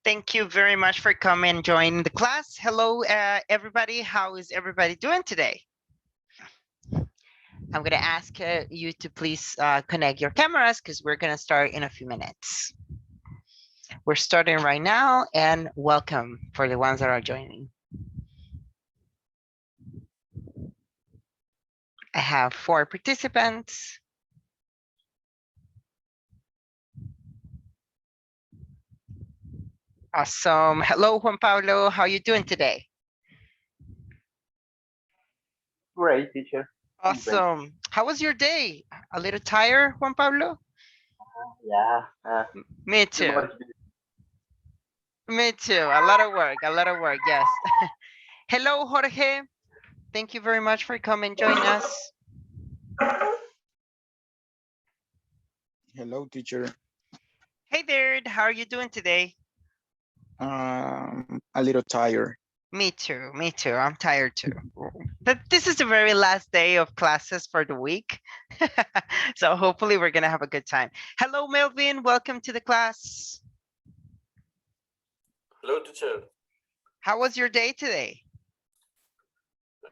Thank you very much for coming and joining the class. Hello, everybody. How is everybody doing today? I'm going to ask you to please connect your cameras because we're going to start in a few minutes. We're starting right now, and welcome for the ones that are joining. I have 4 participants. Awesome. Hello, Juan Pablo. How are you doing today? Great, teacher. Awesome. How was your day? A little tired, Juan Pablo? Yeah. Me too. Me too. A lot of work, yes. Hello, Jorge. Thank you very much for coming and joining us. Hello, teacher. Hey there, how are you doing today? A little tired. Me too, I'm tired too. But this is the very last day of classes for the week. So hopefully we're gonna have a good time. Hello, Melvin, welcome to the class. Hello, teacher. How was your day today?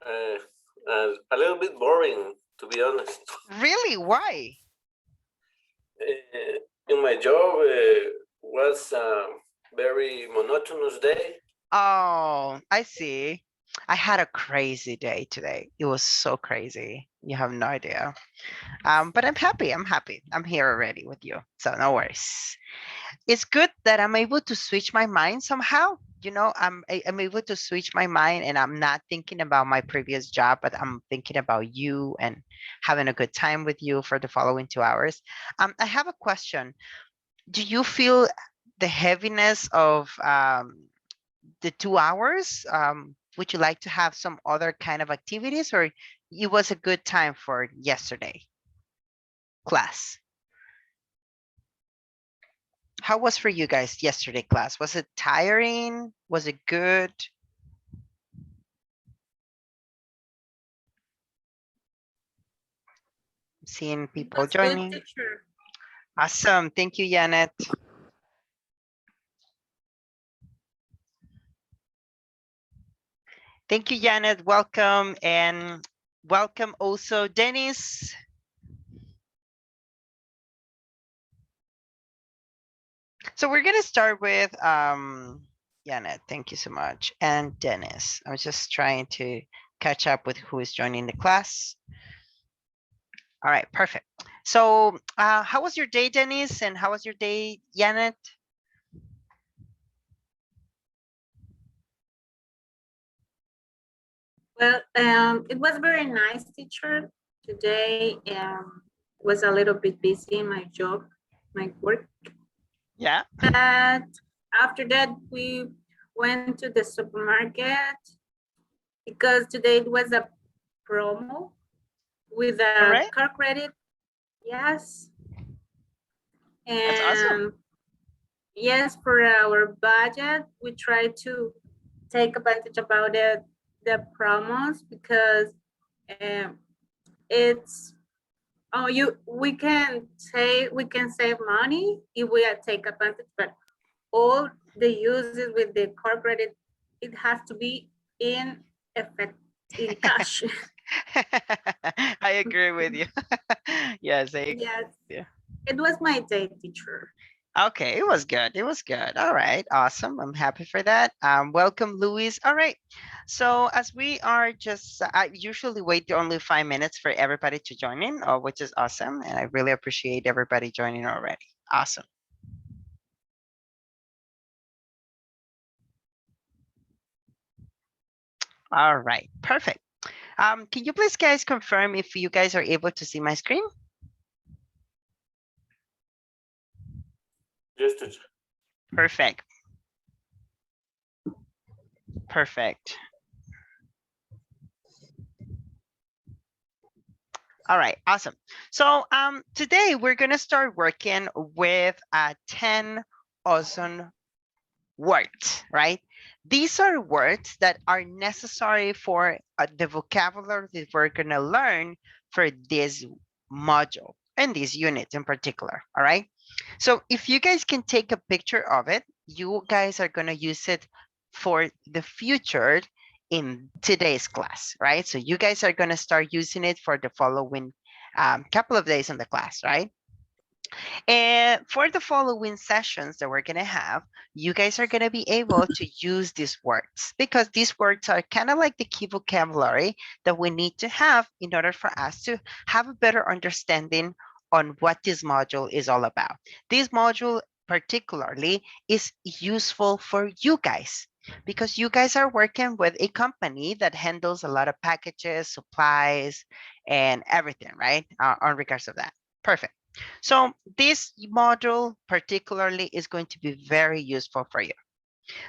A little bit boring, to be honest. Really, why? In my job, was a very monotonous day. Oh, I see. I had a crazy day today. It was so crazy. You have no idea. But I'm happy. I'm here already with you. So no worries. It's good that I'm able to switch my mind somehow. You know, I'm able to switch my mind and I'm not thinking about my previous job, but I'm thinking about you and having a good time with you for the following 2 hours. I have a question. Do you feel the heaviness of the 2 hours? Would you like to have some other kind of activities, or it was a good time for yesterday class? How was for you guys yesterday class? Was it tiring? Was it good? I'm seeing people joining. Good, teacher. Awesome. Thank you, Janet. Thank you, Janet. Welcome. And welcome also, Dennis. So we're going to start with Janet. Thank you so much. And Dennis. I was just trying to catch up with who is joining the class. All right, perfect. So how was your day, Dennis? And how was your day, Janet? Well, it was very nice, teacher. Today was a little bit busy in my job, my work. Yeah. But after that, we went to the supermarket because today it was a promo with a car credit. Yes. And that's awesome. Yes, for our budget, we try to take advantage about the promos because it's we can save money if we take advantage, but all the uses with the car credit, it has to be in effect, in cash. I agree with you. Yes, Yes. Yeah. It was my day, teacher. Okay, it was good. It was good. All right, awesome. I'm happy for that. Welcome, Luis. All right. So as we are just, I usually wait only 5 minutes for everybody to join in, which is awesome. And I really appreciate everybody joining already. Awesome. All right, perfect. Can you please guys confirm if you guys are able to see my screen? Just to Perfect. Perfect. All right, awesome. So today we're gonna start working with 10 awesome words, right? These are words that are necessary for the vocabulary that we're gonna learn for this module and this unit in particular, all right? So if you guys can take a picture of it, you guys are gonna use it for the future in today's class, right? So you guys are gonna start using it for the following couple of days in the class, right? And for the following sessions that we're going to have, you guys are going to be able to use these words because these words are kind of like the key vocabulary that we need to have in order for us to have a better understanding on what this module is all about. This module particularly is useful for you guys because you guys are working with a company that handles a lot of packages, supplies, and everything, right? On regards of that. Perfect. So this module particularly is going to be very useful for you.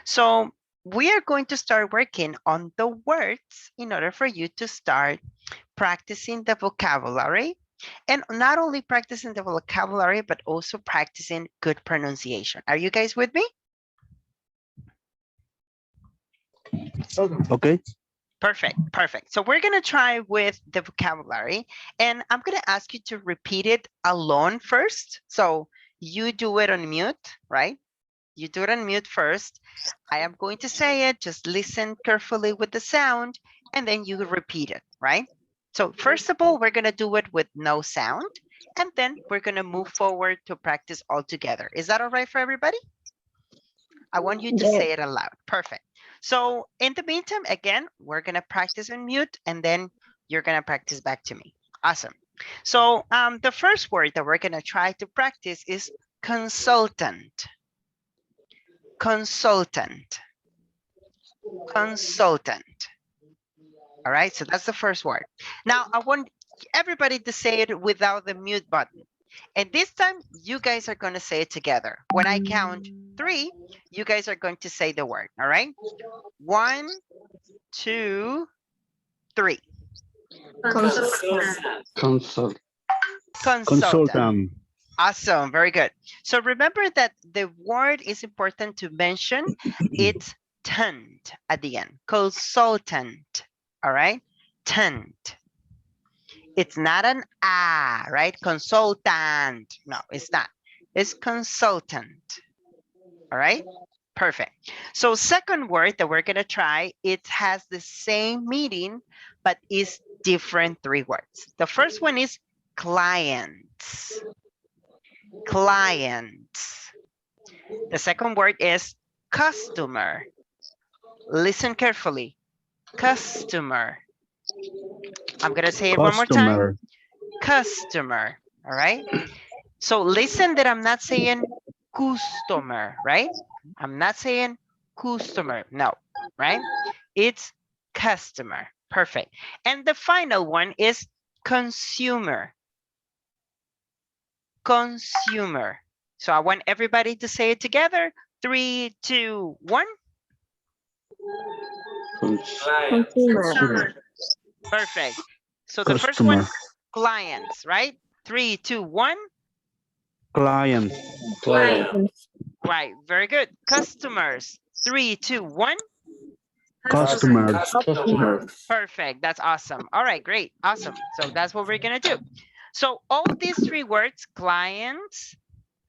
So we are going to start working on the words in order for you to start practicing the vocabulary, and not only practicing the vocabulary, but also practicing good pronunciation. Are you guys with me? Okay. Perfect, perfect. So we're gonna try with the vocabulary, and I'm gonna ask you to repeat it alone first. So you do it on mute, right? You do it on mute first. I am going to say it, just listen carefully with the sound, and then you repeat it, right? So first of all, we're gonna do it with no sound, and then we're gonna move forward to practice all together. Is that all right for everybody? I want you to say it aloud. Perfect. So in the meantime, again, we're going to practice on mute and then you're going to practice back to me. Awesome. So the first word that we're going to try to practice is consultant. Consultant. Consultant. All right, so that's the first word. Now I want everybody to say it without the mute button. And this time you guys are going to say it together. When I count 3, you guys are going to say the word. All right. 1, 2, 3. Consultant. Consultant. Awesome. Very good. So remember that the word is important to mention. It's tant at the end. Consultant. All right. Tant. It's not an right? Consultant. No, it's not. It's consultant. All right. Perfect. So second word that we're going to try, it has the same meaning, but is different 3 words. The first one is clients. Clients. The second word is customer. Listen carefully. Customer. I'm going to say it one more time. Customer. All right. So listen that I'm not saying customer, right? I'm not saying customer. No, right? It's customer. Perfect. And the final one is consumer. Consumer. So I want everybody to say it together. 3, 2, 1. Consumer. Perfect. So the first one, clients, right? 3, 2, 1. Client. Right. Very good. Customers. 3, 2, 1. Customer. Perfect. That's awesome. All right, great. Awesome. So that's what we're going to do. So all these 3 words, clients,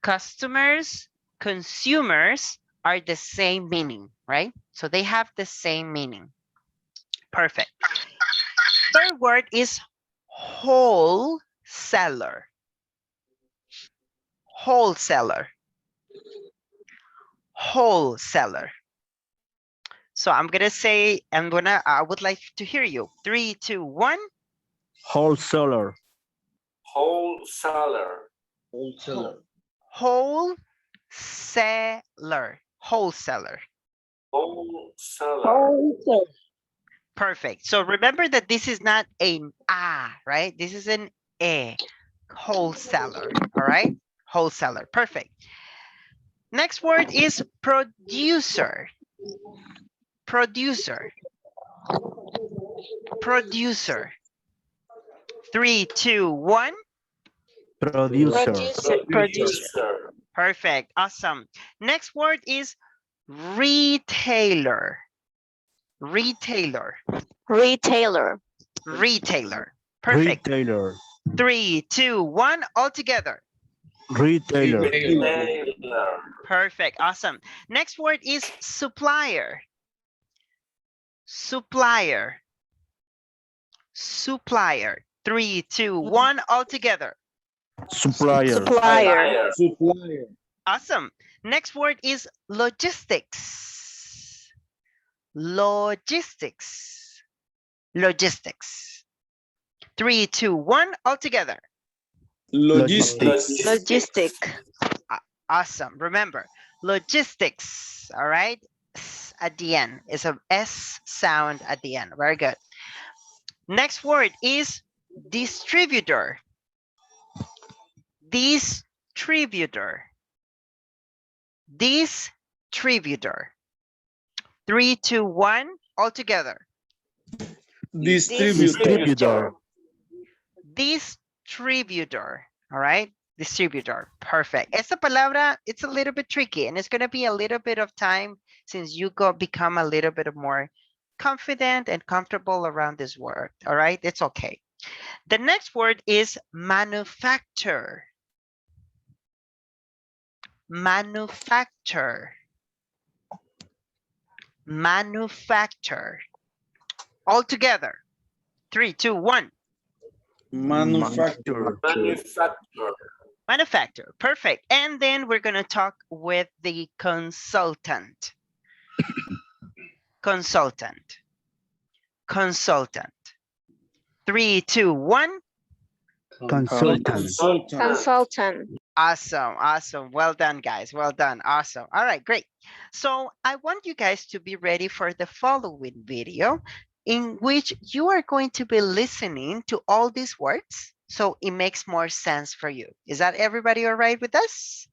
customers, consumers, are the same meaning, right? So they have the same meaning. Perfect. Third word is wholesaler. Wholesaler. Wholesaler. So I'm going to say, I would like to hear you. 3, 2, 1. Wholesaler. wholesaler. Wholesaler. Wholesaler. Wholesaler. Perfect. So remember that this is not an right? This is an e. Wholesaler. All right. Wholesaler. Perfect. Next word is producer. Producer. Producer. 3, 2, 1. Producer. Producer. Perfect. Awesome. Next word is retailer. Retailer. Retailer. Retailer. Perfect. Retailer. 3, 2, 1. All together. Retailer. Retailer. Perfect. Awesome. Next word is supplier. Supplier. Supplier. 3, 2, 1. All together. Supplier. Supplier. Awesome. Next word is logistics. Logistics. Logistics. 3, 2, 1. All together. Logistics. Logistic. Awesome. Remember, logistics, all right? S at the end. It's a S sound at the end. Very good. Next word is distributor. Distributor. Distributor. 3, 2, 1. All together. Distributor. Distributor. All right. Distributor. Perfect. Esta palabra, it's a little bit tricky and it's going to be a little bit of time since you become a little bit more confident and comfortable around this word. All right. It's okay. The next word is manufacture. Manufacture. Manufacture. All together. 3, 2, 1. Manufacturer. Manufacturer. Manufacturer. Perfect. And then we're going to talk with the consultant. Consultant. Consultant. 3, 2, 1. Consultant. Consultant. Awesome. Awesome. Well done, guys. Well done. Awesome. All right, great. So I want you guys to be ready for the following video in which you are going to be listening to all these words so it makes more sense for you. Is that everybody all right with us?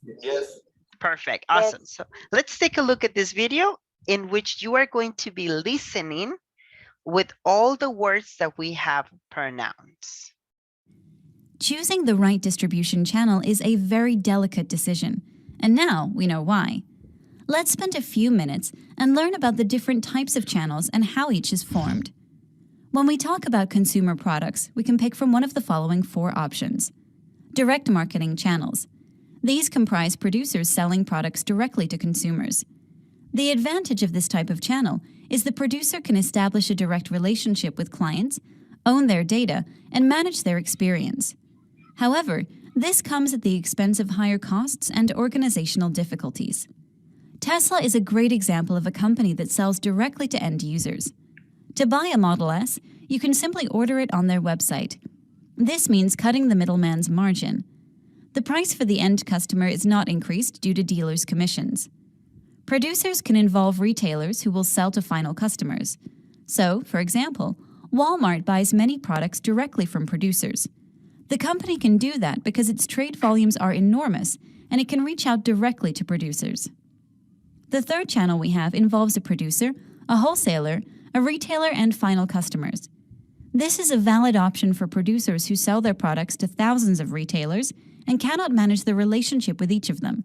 Yes. Perfect. Awesome. So let's take a look at this video in which you are going to be listening with all the words that we have pronounced. Choosing the right distribution channel is a very delicate decision, and now we know why. Let's spend a few minutes and learn about the different types of channels and how each is formed. When we talk about consumer products, we can pick from one of the following 4 options. Direct marketing channels. These comprise producers selling products directly to consumers. The advantage of this type of channel is the producer can establish a direct relationship with clients, own their data, and manage their experience. However, this comes at the expense of higher costs and organizational difficulties. Tesla is a great example of a company that sells directly to end users. To buy a Model S, you can simply order it on their website. This means cutting the middleman's margin. The price for the end customer is not increased due to dealers' commissions. Producers can involve retailers who will sell to final customers. So, for example, Walmart buys many products directly from producers. The company can do that because its trade volumes are enormous and it can reach out directly to producers. The third channel we have involves a producer, a wholesaler, a retailer, and final customers. This is a valid option for producers who sell their products to thousands of retailers and cannot manage the relationship with each of them.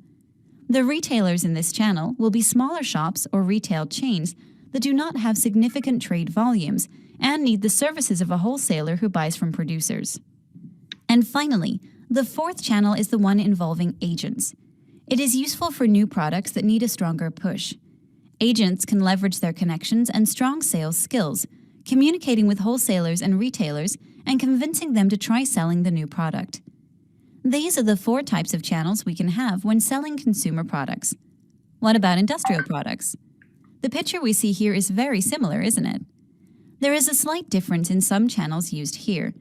The retailers in this channel will be smaller shops or retail chains that do not have significant trade volumes and need the services of a wholesaler who buys from producers. And finally, the fourth channel is the one involving agents. It is useful for new products that need a stronger push. Agents can leverage their connections and strong sales skills, communicating with wholesalers and retailers and convincing them to try selling the new product. These are the 4 types of channels we can have when selling consumer products. What about industrial products? The picture we see here is very similar, isn't it? There is a slight difference in some channels used here.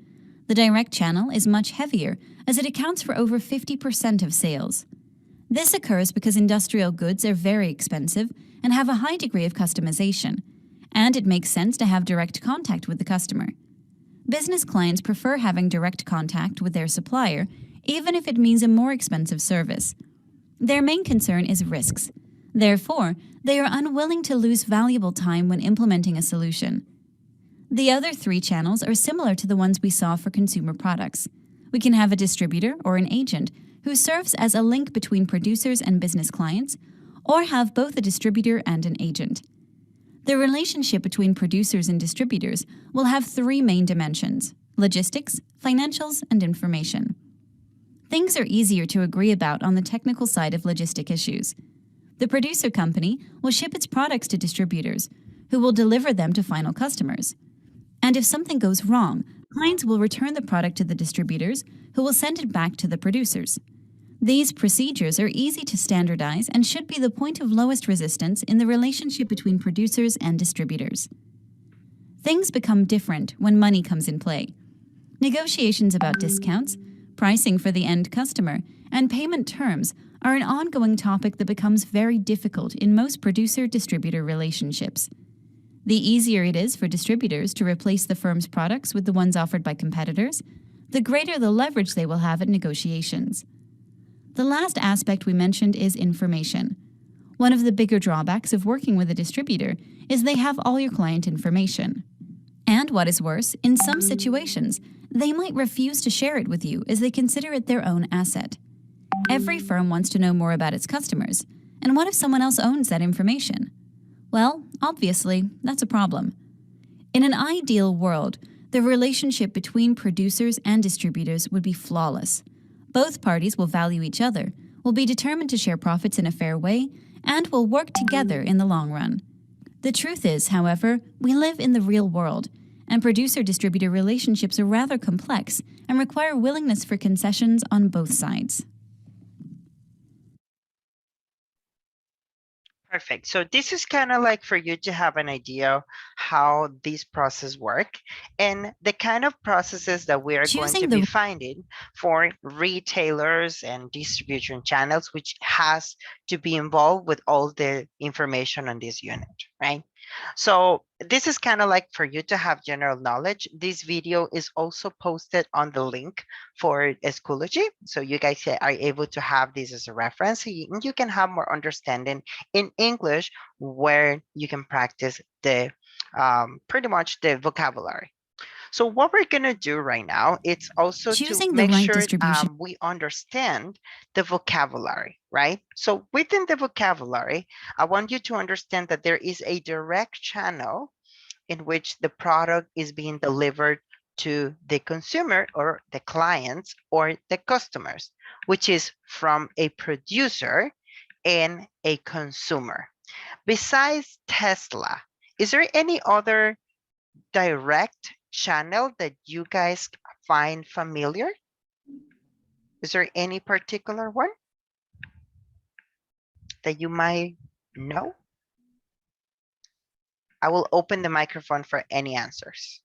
The direct channel is much heavier as it accounts for over 50% of sales. This occurs because industrial goods are very expensive and have a high degree of customization, and it makes sense to have direct contact with the customer. Business clients prefer having direct contact with their supplier even if it means a more expensive service. Their main concern is risks. Therefore, they are unwilling to lose valuable time when implementing a solution. The other three channels are similar to the ones we saw for consumer products. We can have a distributor or an agent who serves as a link between producers and business clients, or have both a distributor and an agent. The relationship between producers and distributors will have three main dimensions: logistics, financials, and information. Things are easier to agree about on the technical side of logistic issues. The producer company will ship its products to distributors, who will deliver them to final customers. And if something goes wrong, clients will return the product to the distributors, who will send it back to the producers. These procedures are easy to standardize and should be the point of lowest resistance in the relationship between producers and distributors. Things become different when money comes in play. Negotiations about discounts, pricing for the end customer, and payment terms are an ongoing topic that becomes very difficult in most producer-distributor relationships. The easier it is for distributors to replace the firm's products with the ones offered by competitors, the greater the leverage they will have at negotiations. The last aspect we mentioned is information. One of the bigger drawbacks of working with a distributor is they have all your client information. And what is worse, in some situations, they might refuse to share it with you as they consider it their own asset. Every firm wants to know more about its customers, and what if someone else owns that information? Well, obviously, that's a problem. In an ideal world, the relationship between producers and distributors would be flawless. Both parties will value each other, will be determined to share profits in a fair way, and will work together in the long run. The truth is, however, we live in the real world, and producer-distributor relationships are rather complex and require willingness for concessions on both sides. Perfect. So this is kind of like for you to have an idea how these processes work and the kind of processes that we are going to be finding for retailers and distribution channels, which has to be involved with all the information on this unit, right? So this is kind of like for you to have general knowledge. This video is also posted on the link for Schoology. So you guys are able to have this as a reference. You can have more understanding in English where you can practice the pretty much the vocabulary. So what we're going to do right now, it's also to make sure we understand the vocabulary, right? So within the vocabulary, I want you to understand that there is a direct channel in which the product is being delivered to the consumer or the clients or the customers, which is from a producer and a consumer. Besides Tesla, is there any other direct channel that you guys find familiar? Is there any particular one that you might know? I will open the microphone for any answers.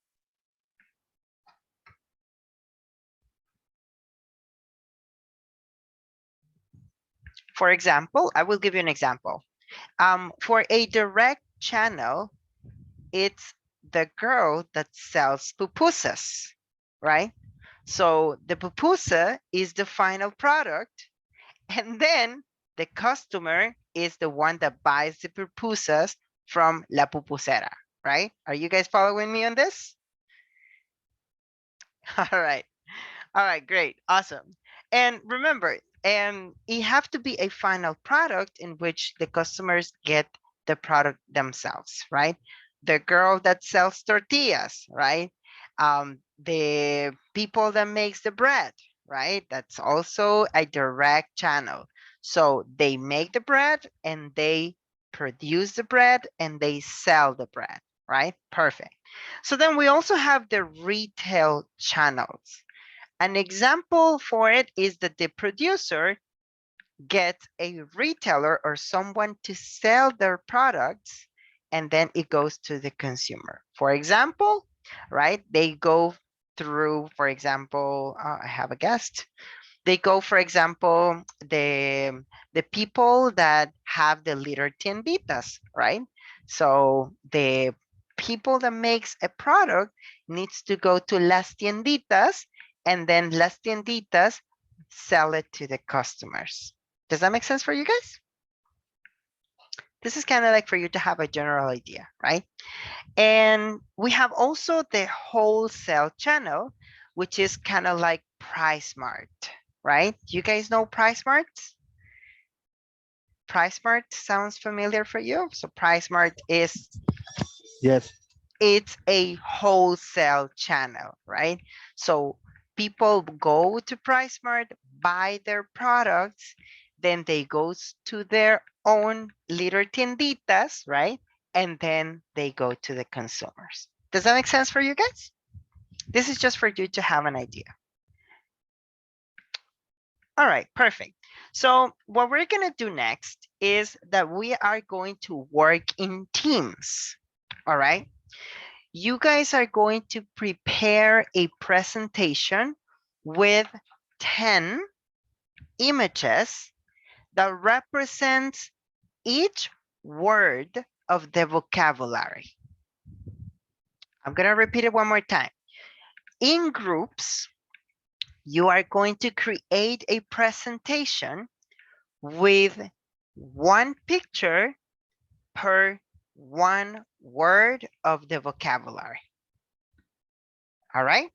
For example, I will give you an example. For a direct channel, it's the girl that sells pupusas, right? So the pupusa is the final product, and then the customer is the one that buys the pupusas from La Pupusera, right? Are you guys following me on this? All right. All right, great. Awesome. And remember, it have to be a final product in which the customers get the product themselves, right? The girl that sells tortillas, right? The people that makes the bread, right? That's also a direct channel. So they make the bread and they produce the bread and they sell the bread, right? Perfect. So then we also have the retail channels. An example for it is that the producer gets a retailer or someone to sell their products, and then it goes to the consumer. For example, right, they go through, for example, I have a guest. They go, for example, the people that have the little tienditas, right? So the people that makes a product needs to go to las tienditas, and then las tienditas sell it to the customers. Does that make sense for you guys? This is kind of like for you to have a general idea, right? And we have also the wholesale channel, which is kind of like PriceSmart, right? You guys know PriceSmart? PriceSmart sounds familiar for you? So PriceSmart is, Yes. it's a wholesale channel, right? So people go to PriceSmart, buy their products, then they go to their own little tienditas, right? And then they go to the consumers. Does that make sense for you guys? This is just for you to have an idea. All right, perfect. So what we're gonna do next is that we are going to work in teams, all right? You guys are going to prepare a presentation with 10 images that represents each word of the vocabulary. I'm gonna repeat it one more time. In groups, you are going to create a presentation with one picture per one word of the vocabulary. All right?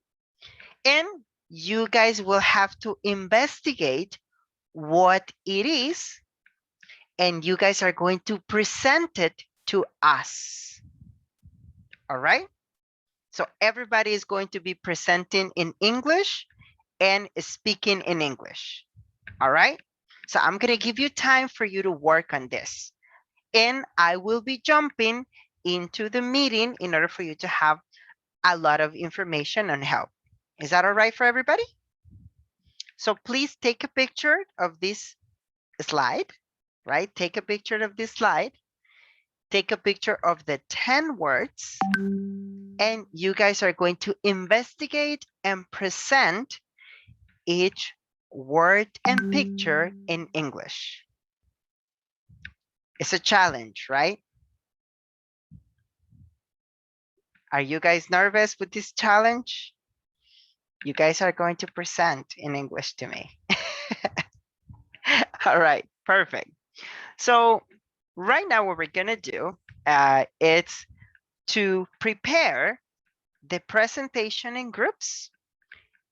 And you guys will have to investigate what it is, and you guys are going to present it to us. All right? So everybody is going to be presenting in English and speaking in English. All right? So I'm going to give you time for you to work on this. And I will be jumping into the meeting in order for you to have a lot of information and help. Is that all right for everybody? So please take a picture of this slide, right? Take a picture of this slide. Take a picture of the 10 words. And you guys are going to investigate and present each word and picture in English. It's a challenge, right? Are you guys nervous with this challenge? You guys are going to present in English to me. All right, perfect. So right now what we're gonna do, it's to prepare the presentation in groups,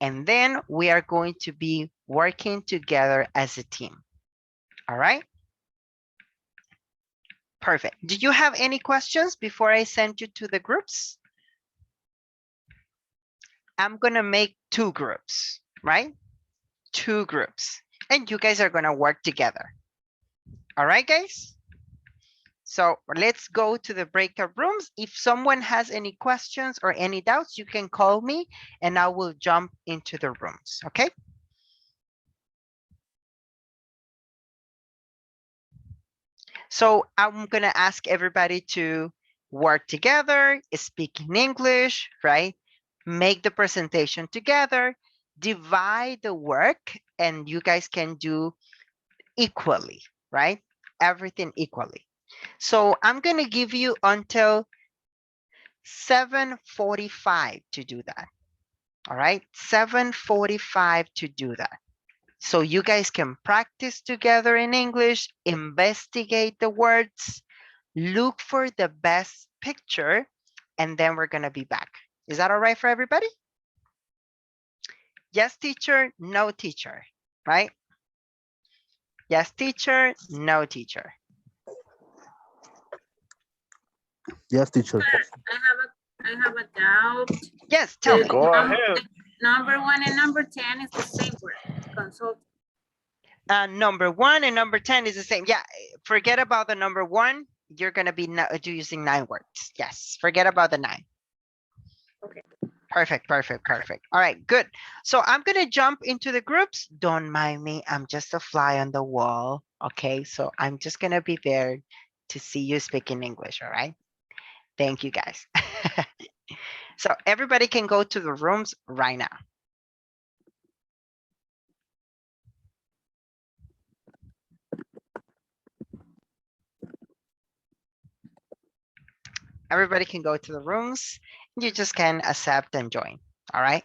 and then we are going to be working together as a team. All right? Perfect. Do you have any questions before I send you to the groups? I'm gonna make 2 groups, right? 2 groups. And you guys are gonna work together. All right, guys? So let's go to the breakout rooms. If someone has any questions or any doubts, you can call me and I will jump into the rooms, okay? So I'm gonna ask everybody to work together, speak in English, right? Make the presentation together, divide the work, and you guys can do equally, right? Everything equally. So I'm gonna give you until 7:45 to do that. All right, 7:45 to do that. So you guys can practice together in English, investigate the words, look for the best picture, and then we're gonna be back. Is that all right for everybody? Yes, teacher, no teacher, right? Yes, teacher, no teacher. Yes, teacher. I have a doubt. Yes, tell me. Go ahead. Number 1 and number 10 is the same word, consult. Number 1 and number 10 is the same. Yeah, forget about the number 1. You're gonna be using 9 words. Yes, forget about the 9. Okay. Perfect, perfect, perfect. All right, good. So I'm gonna jump into the groups. Don't mind me, I'm just a fly on the wall. Okay, so I'm just gonna be there to see you speaking English, all right? Thank you guys. So everybody can go to the rooms right now. Everybody can go to the rooms. You just can accept and join, all right?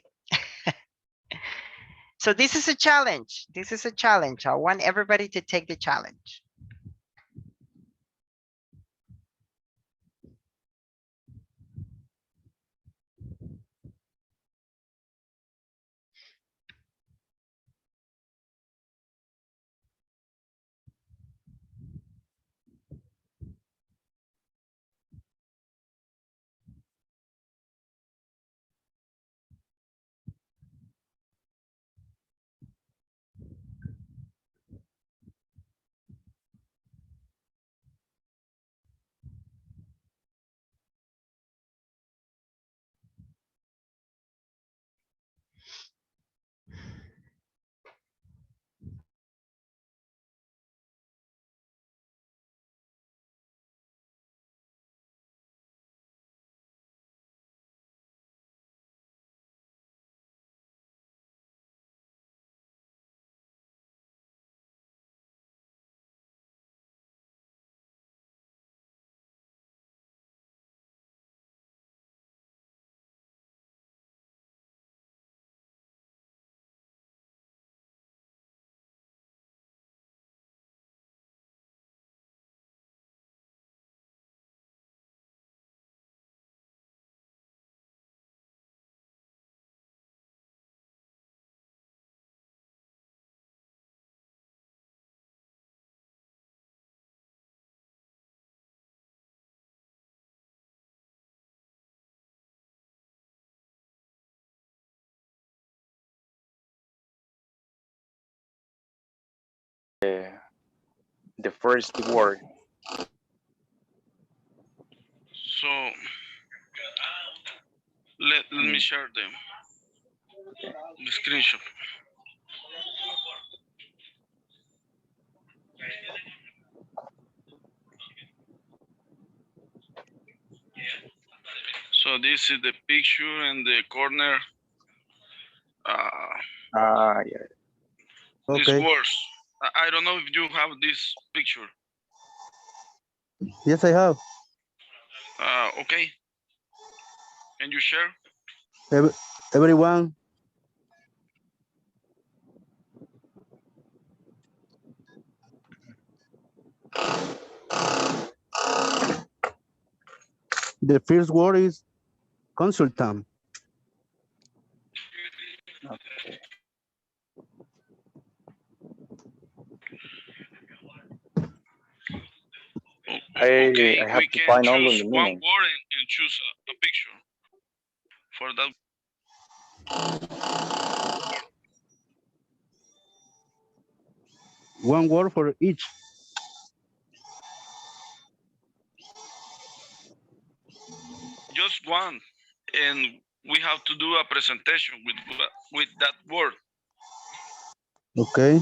So this is a challenge. This is a challenge. I want everybody to take the challenge. The first word. So let me share the screenshot. So this is the picture in the corner. Yeah. These Okay. words. I don't know if you have this picture. Yes, I have. Okay. Can you share? Everyone. The first word is consultant. Okay. Okay, I have we to can find only choose the one meaning. word and choose a picture for that. One word for each. Just one, and we have to do a presentation with that word. Okay.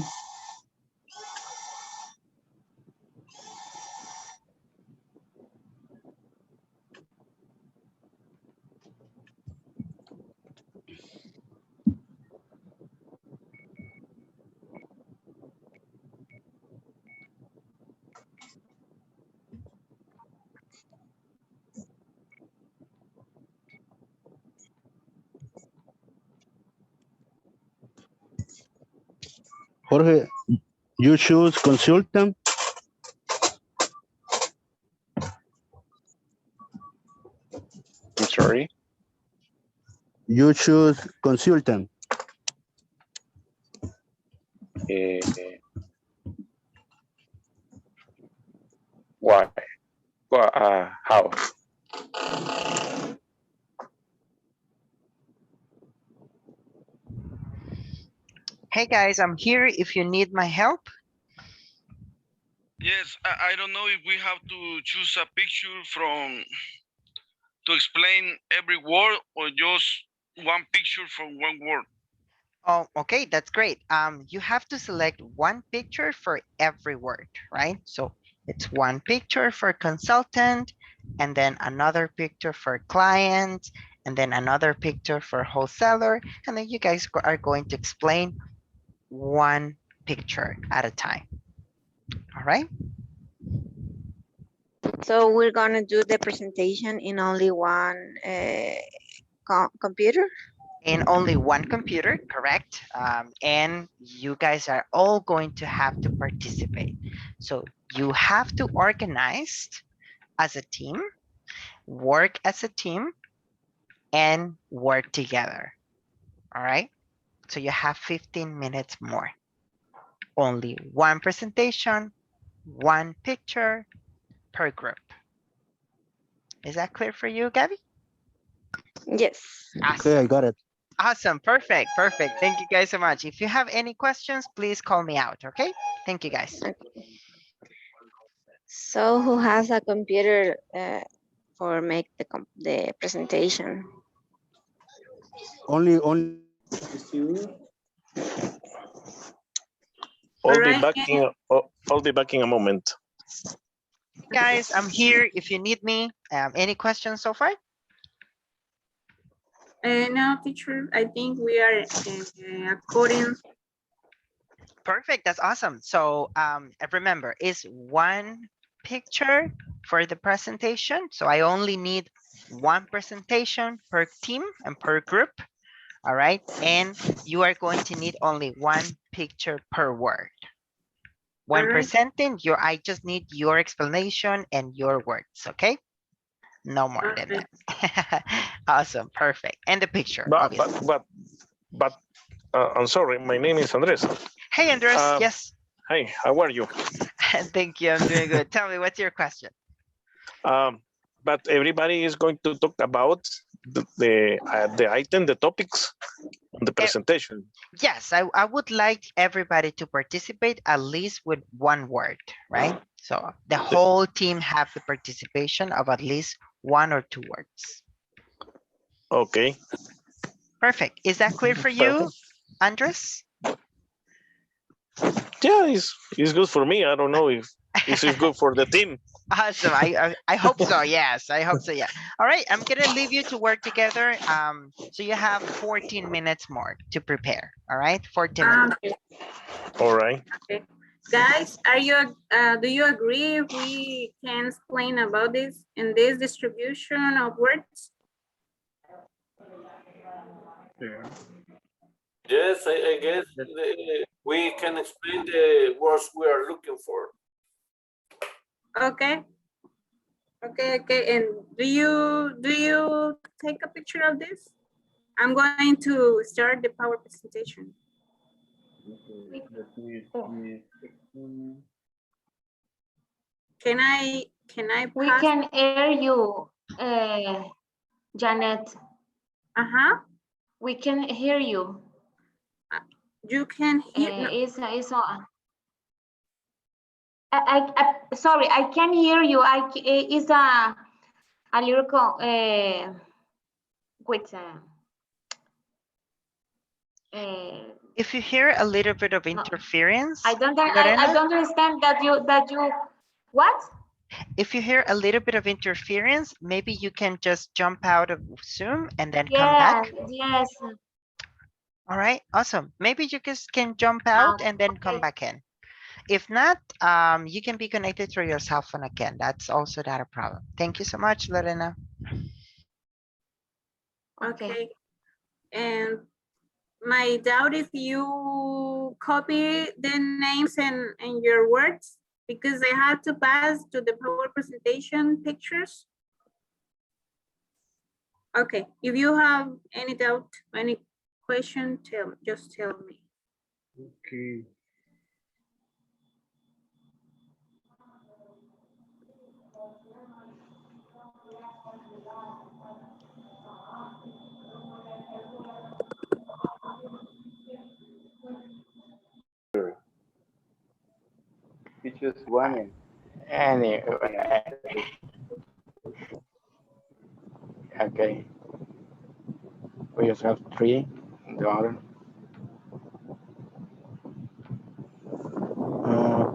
Jorge, you choose consultant. I'm sorry. You choose consultant. Why? Well, how? Hey guys, I'm here if you need my help. Yes, I don't know if we have to choose a picture to explain every word or just one picture from one word. Oh, okay, that's great. You have to select one picture for every word, right? So it's one picture for consultant, and then another picture for client, and then another picture for wholesaler, and then you guys are going to explain one picture at a time. All right? So we're gonna do the presentation in only one computer? in only one computer, correct? And you guys are all going to have to participate. So you have to organize as a team, work as a team, and work together. All right. So you have 15 minutes more. Only one presentation, one picture per group. Is that clear for you, Gabby? Yes. Okay, I Awesome. got it. Awesome. Perfect. Perfect. Thank you guys so much. If you have any questions, please call me out. Okay. Thank you guys. Okay. So who has a computer for make the presentation? Only I'll be Alright, back in. I'll be back in a moment. Guys, I'm here if you need me. Any questions so far? now teacher, I think we are according. Perfect. That's awesome. So remember, it's one picture for the presentation. So I only need one presentation per team and per group. All right. And you are going to need only one picture per word. When Alright. presenting, I just need your explanation and your words. Okay. No more than Okay. that. Awesome. Perfect. And the picture, But obviously. I'm sorry. My name is Andres. Hey, Andres. Yes. Hey, how are you? Thank you. I'm doing good. Tell me, what's your question? But everybody is going to talk about the item, the topics on the presentation. Yes, I would like everybody to participate at least with one word, right? So the whole team have the participation of at least one or two words. Okay. Perfect. Is that clear for you, Perfect. Andres? Yeah, it's good for me. I don't know if this is good for the team. Awesome. I hope so. Yes, I hope so. Yeah. All right. I'm gonna leave you to work together. So you have 14 minutes more to prepare. All right, 14 minutes. Okay. All right. Okay. Guys, do you agree if we can explain about this in this distribution of words? Yes, I guess we can explain the words we are looking for. Okay. Okay. And do you take a picture of this? I'm going to start the power presentation. Can I We pass? can hear you, Janet. We can hear you. You can hear. Sorry, I can hear you. It's a lyrical with If you hear a little bit of interference, I don't Lorena, understand that you what? if you hear a little bit of interference, maybe you can just jump out of Zoom and then come back. Yes. All right, awesome. Maybe you just can jump out and then come back in. If not, you can be connected through your cell phone again. That's also not a problem. Thank you so much, Lorena. Okay. And my doubt if you copy the names and your words, because I had to pass to the power presentation pictures. Okay, if you have any doubt, any question, just tell me. Okay. You choose one Anyway, okay. We just have three. The other.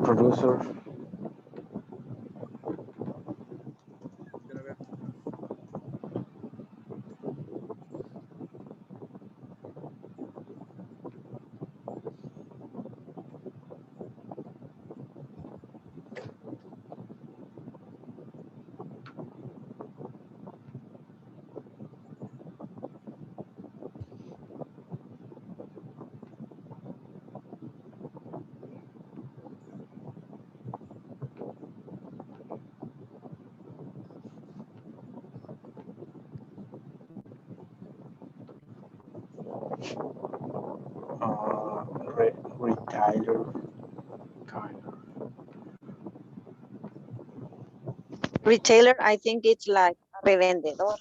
Producer. retailer, kind of. Retailer, I think it's like revendedor.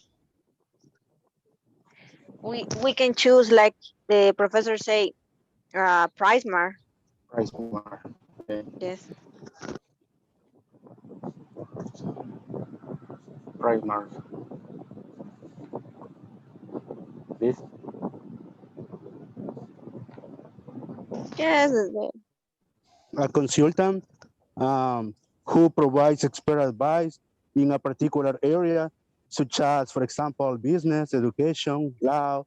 We can choose, like the professor say, price mark. Price mark. Okay. Yes. Price mark. This. Yes. A consultant who provides expert advice in a particular area, such as, for example, business, education, law.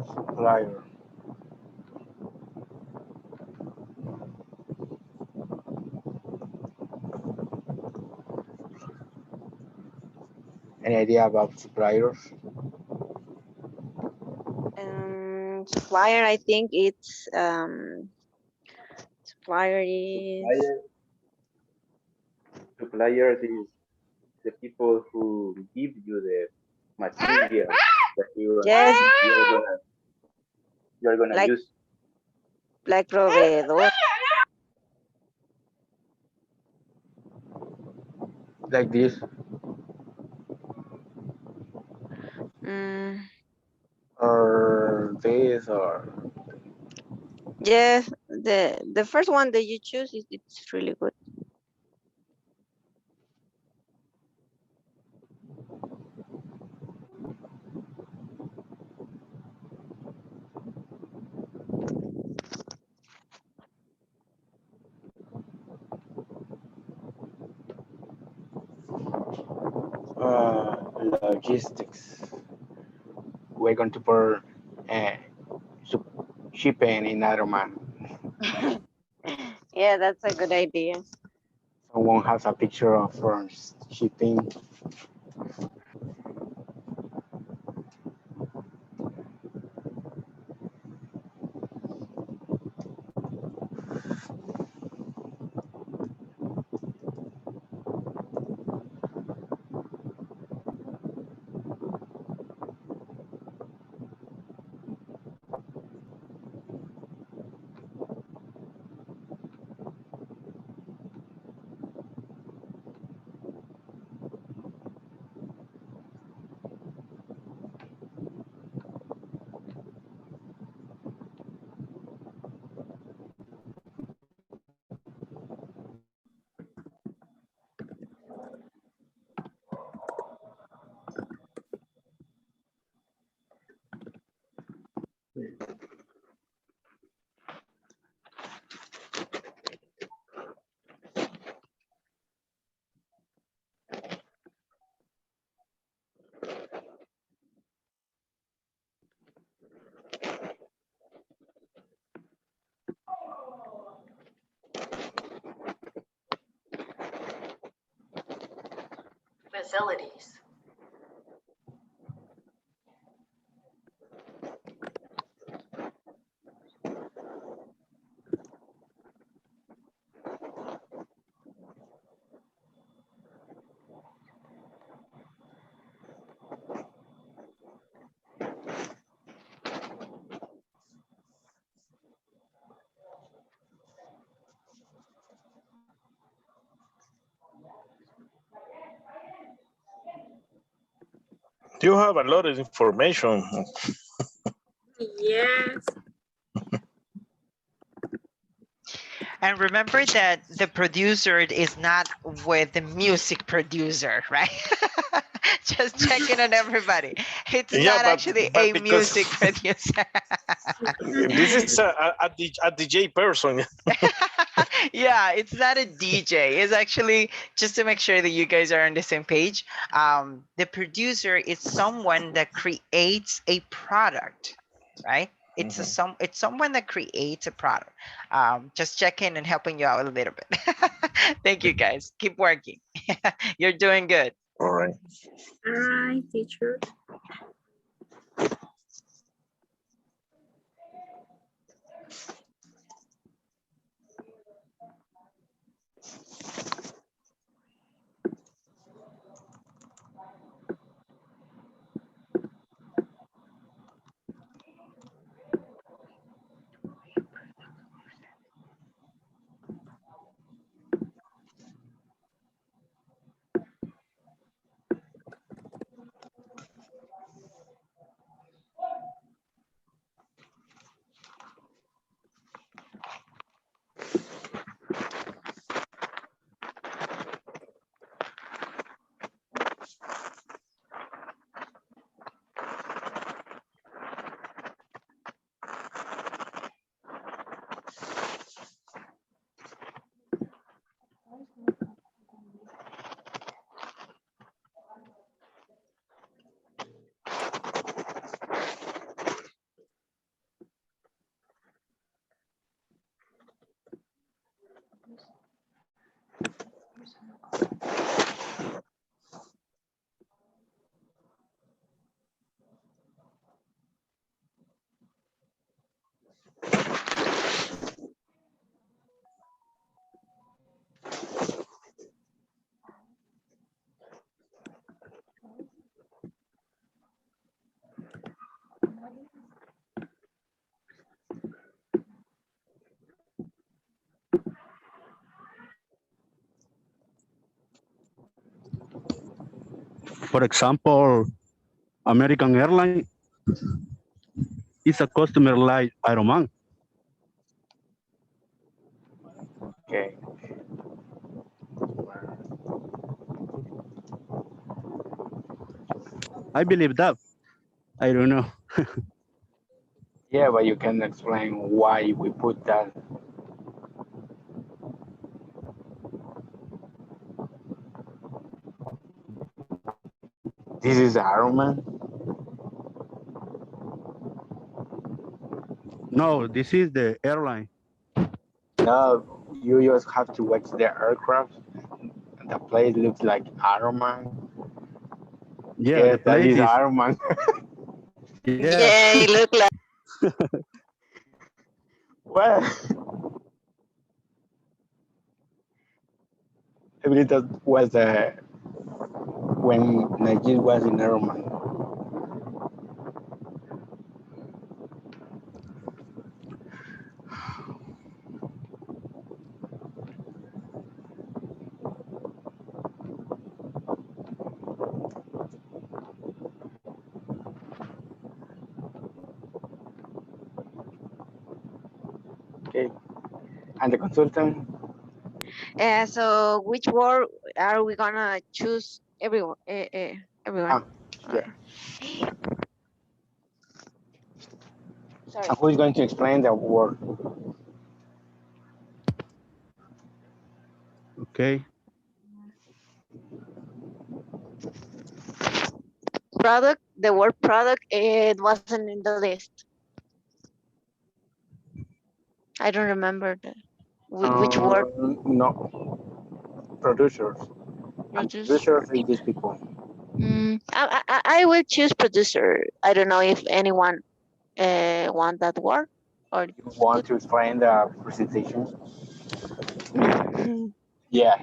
Supplier. Any idea about suppliers? Supplier, I think it's supplier is Suppliers is the people who give you the material that yes, you're gonna like use. proveedor. Like this. Mm, Or this or yes, the first one that you choose is it's really good. logistics. We're going to put shipping in Aroma. Yeah, that's a good idea. Someone has a picture of shipping. Facilities. You have a lot of information. Yes. And remember that the producer is not with the music producer, right? Just checking on everybody. It's Yeah, not actually a because music producer. this is a DJ person. Yeah, it's not a DJ. It's actually just to make sure that you guys are on the same page. The producer is someone that creates a product, right? It's it's someone that creates a product. Just checking and helping you out a little bit. Thank you guys. Keep working. You're doing good. All right. All right, teacher. For example, American Airlines is a customer like Ironman. Okay. I believe that. I don't know. Yeah, but you can explain why we put that. This is Iron Man. No, this is the airline. No, you just have to watch the aircraft. The place looks like Iron Man. Yeah, Yes, the that place is is. Iron Man. Yeah. Yeah, it look like. Well, I believe that was when Najee was in Iron Man. Okay, and the consultant. So which word are we gonna choose? Everyone, everyone. Yeah. Sorry. And who is going to explain the word? Okay. Product. The word product. It wasn't in the list. I don't remember which word. No, producers. And Produce. producers is these people. I will choose producer. I don't know if anyone want that word or You want to explain the presentation? Yes.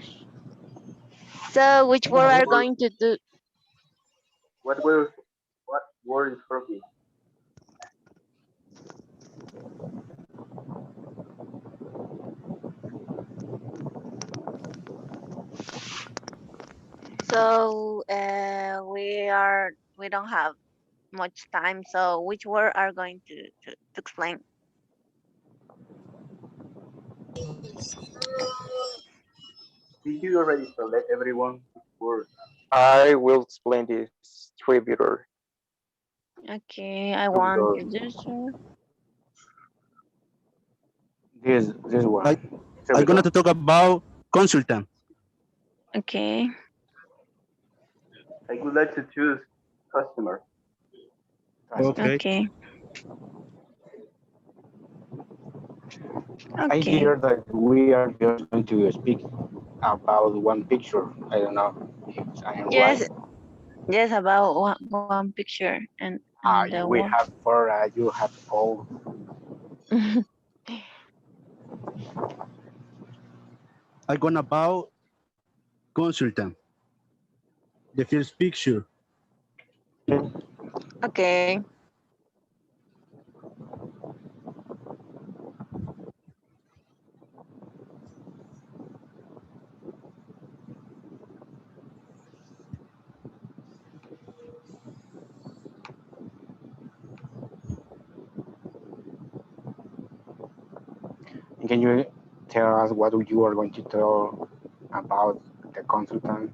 So which word are going to do? What word is profit? So we don't have much time. So which word are going to explain? Did you already select everyone which word? I will explain this distributor. Okay, I want Distributor. producer. This one. I'm going to talk about consultant. Okay. I would like to choose customer. Okay. Okay. I hear that we are just going to speak about one picture. I don't know if I am Yes. right. Yes, about one picture and the We word. have four, you have all. I'm going about consultant. The first picture. Okay. Can you tell us what you are going to tell about the consultant?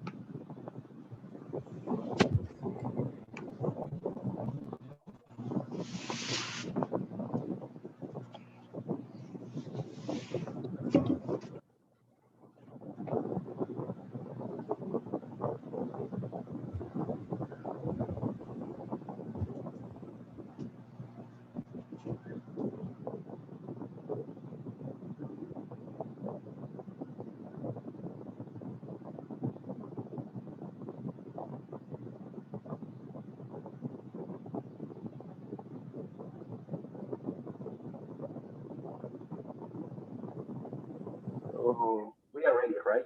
So we are ready, right?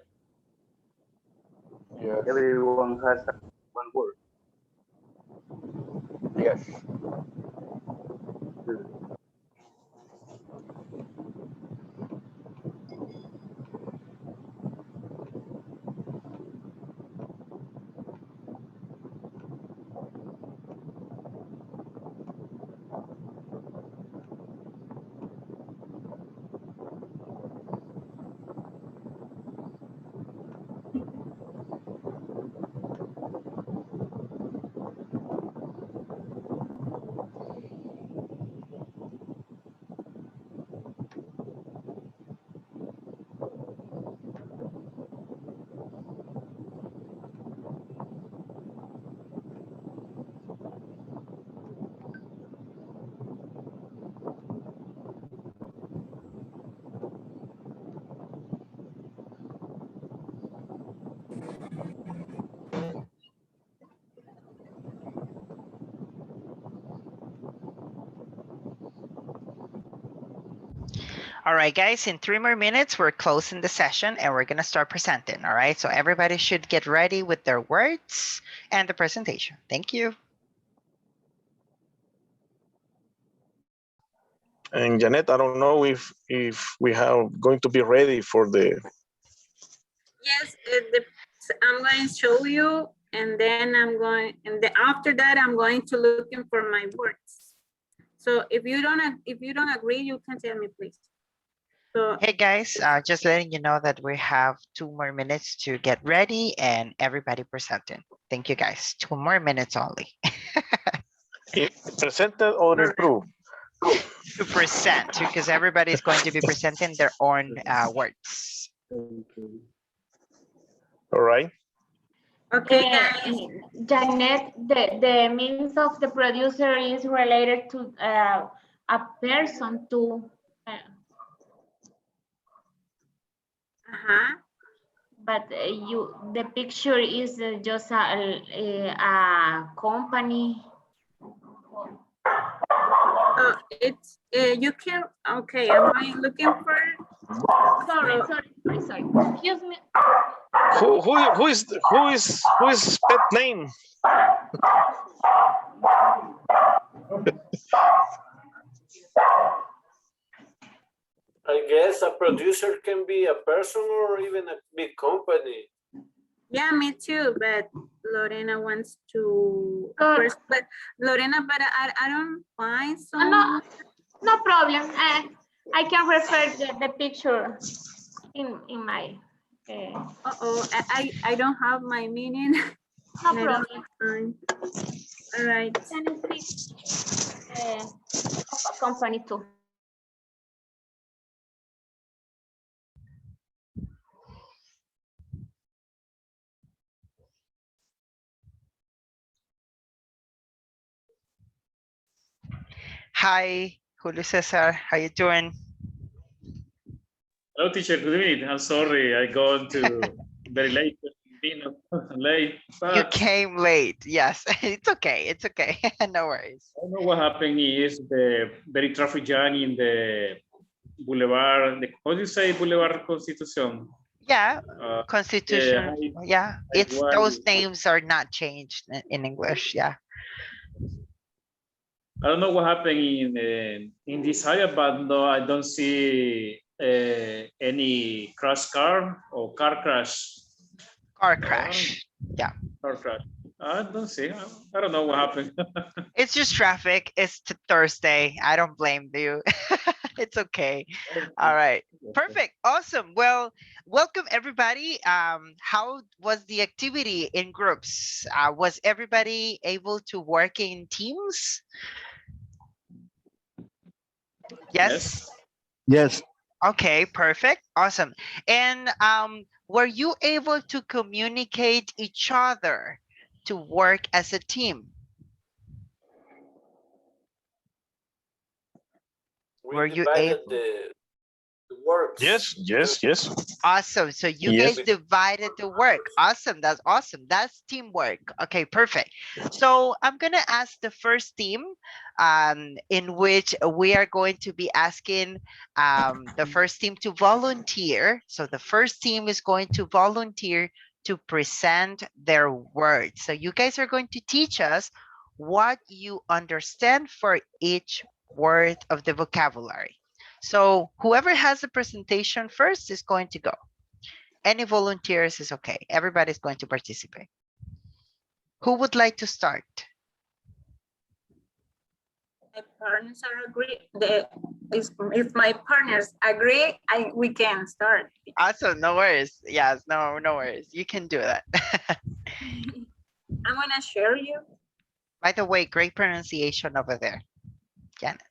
Yes. Everyone has one word. Yes. Good. All right, guys, in 3 more minutes, we're closing the session and we're gonna start presenting, all right? So everybody should get ready with their words and the presentation. Thank you. And Janet, I don't know if we have going to be ready for the. Yes, I'm going to show you, and then after that, I'm going to looking for my words. So if you don't agree, you can tell me, please. So Hey guys, just letting you know that we have 2 more minutes to get ready and everybody presenting. Thank you guys. 2 more minutes only. Presented or improve? To present, because everybody is going to be presenting their own words. All right. okay, guys. Janet, the means of the producer is related to a person to. But the picture is just a company. It's you can okay. Am I looking for? Sorry. Excuse me. Who is pet name? I guess a producer can be a person or even a big company. Yeah, me too. But Lorena wants to first. But Lorena, but I don't find some. No problem. I can refer the picture in my. I don't have my meaning. No problem. All right. Can you speak of a company too? Hi, Julio Cesar, how you doing? Hello, teacher. Good evening. I'm sorry, I got to very late. Late. You came late. Yes, it's okay. It's okay. No worries. I don't know what happened is the very traffic jam in the Boulevard. How do you say Boulevard Constitution? Yeah, Constitution. Yeah, it's those I names are not changed in English. Yeah. don't know what happened in this area, but no, I don't see any crash car or car crash. Car crash. Yeah. Car crash. I don't see. I don't know what happened. It's just traffic. It's Thursday. I don't blame you. It's okay. All right. Perfect. Awesome. Well, welcome everybody. How was the activity in groups? Was everybody able to work in teams? Yes. Yes. Okay, perfect. Awesome. And were you able to communicate each other to work as a team? We Were you divided able? works. Yes. Awesome. So you Yes. guys divided the work. Awesome. That's awesome. That's teamwork. Okay, perfect. So I'm going to ask the first team in which we are going to be asking the first team to volunteer. So the first team is going to volunteer to present their words. So you guys are going to teach us what you understand for each word of the vocabulary. So whoever has the presentation first is going to go. Any volunteers is okay. Everybody's going to participate. Who would like to start? My partners are agree. If my partners agree, we can start. Awesome. No worries. Yes. No worries. You can do that. I'm gonna share you. By the way, great pronunciation over there. Janet.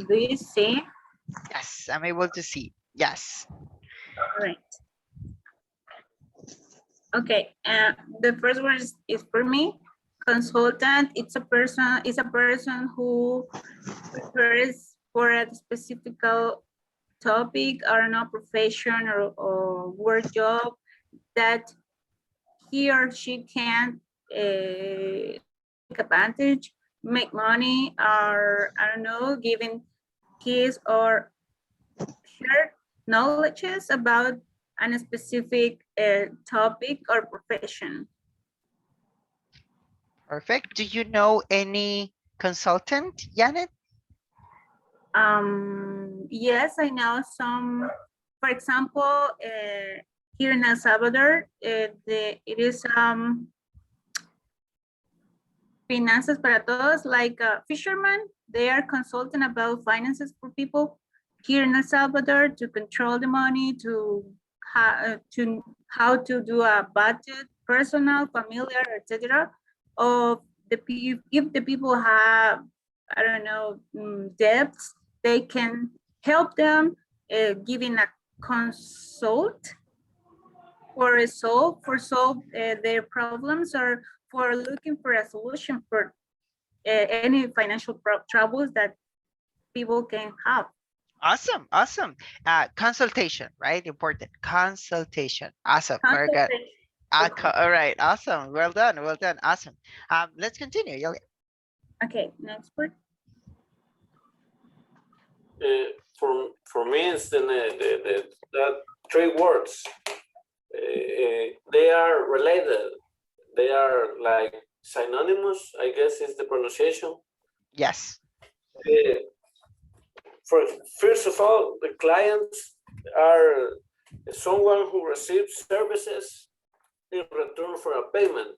Do you see? Yes, I'm able to see. Yes. All right. Okay. The first word is for me. Consultant. It's a person who prepares for a specific topic or no profession or work job that he or she can take advantage, make money, or I don't know, giving his or her knowledges about a specific topic or profession. Perfect. Do you know any consultant, Janet? Yes, I know some. For example, here in El Salvador, it is Finanzas para Todos, like fishermen. They are consulting about finances for people here in El Salvador to control the money, to how to do a budget, personal, familiar, etc. Of if the people have, I don't know, debts, they can help them giving a consult for solve their problems or for looking for a solution for any financial troubles that people can have. Awesome. Consultation, right? Important. Consultation. Awesome. Very good. All right. Awesome. Well done. Awesome. Let's continue. Okay, next word. For me, it's that three words. They are related. They are like synonymous, I guess is the pronunciation. Yes. First of all, the clients are someone who receives services in return for a payment.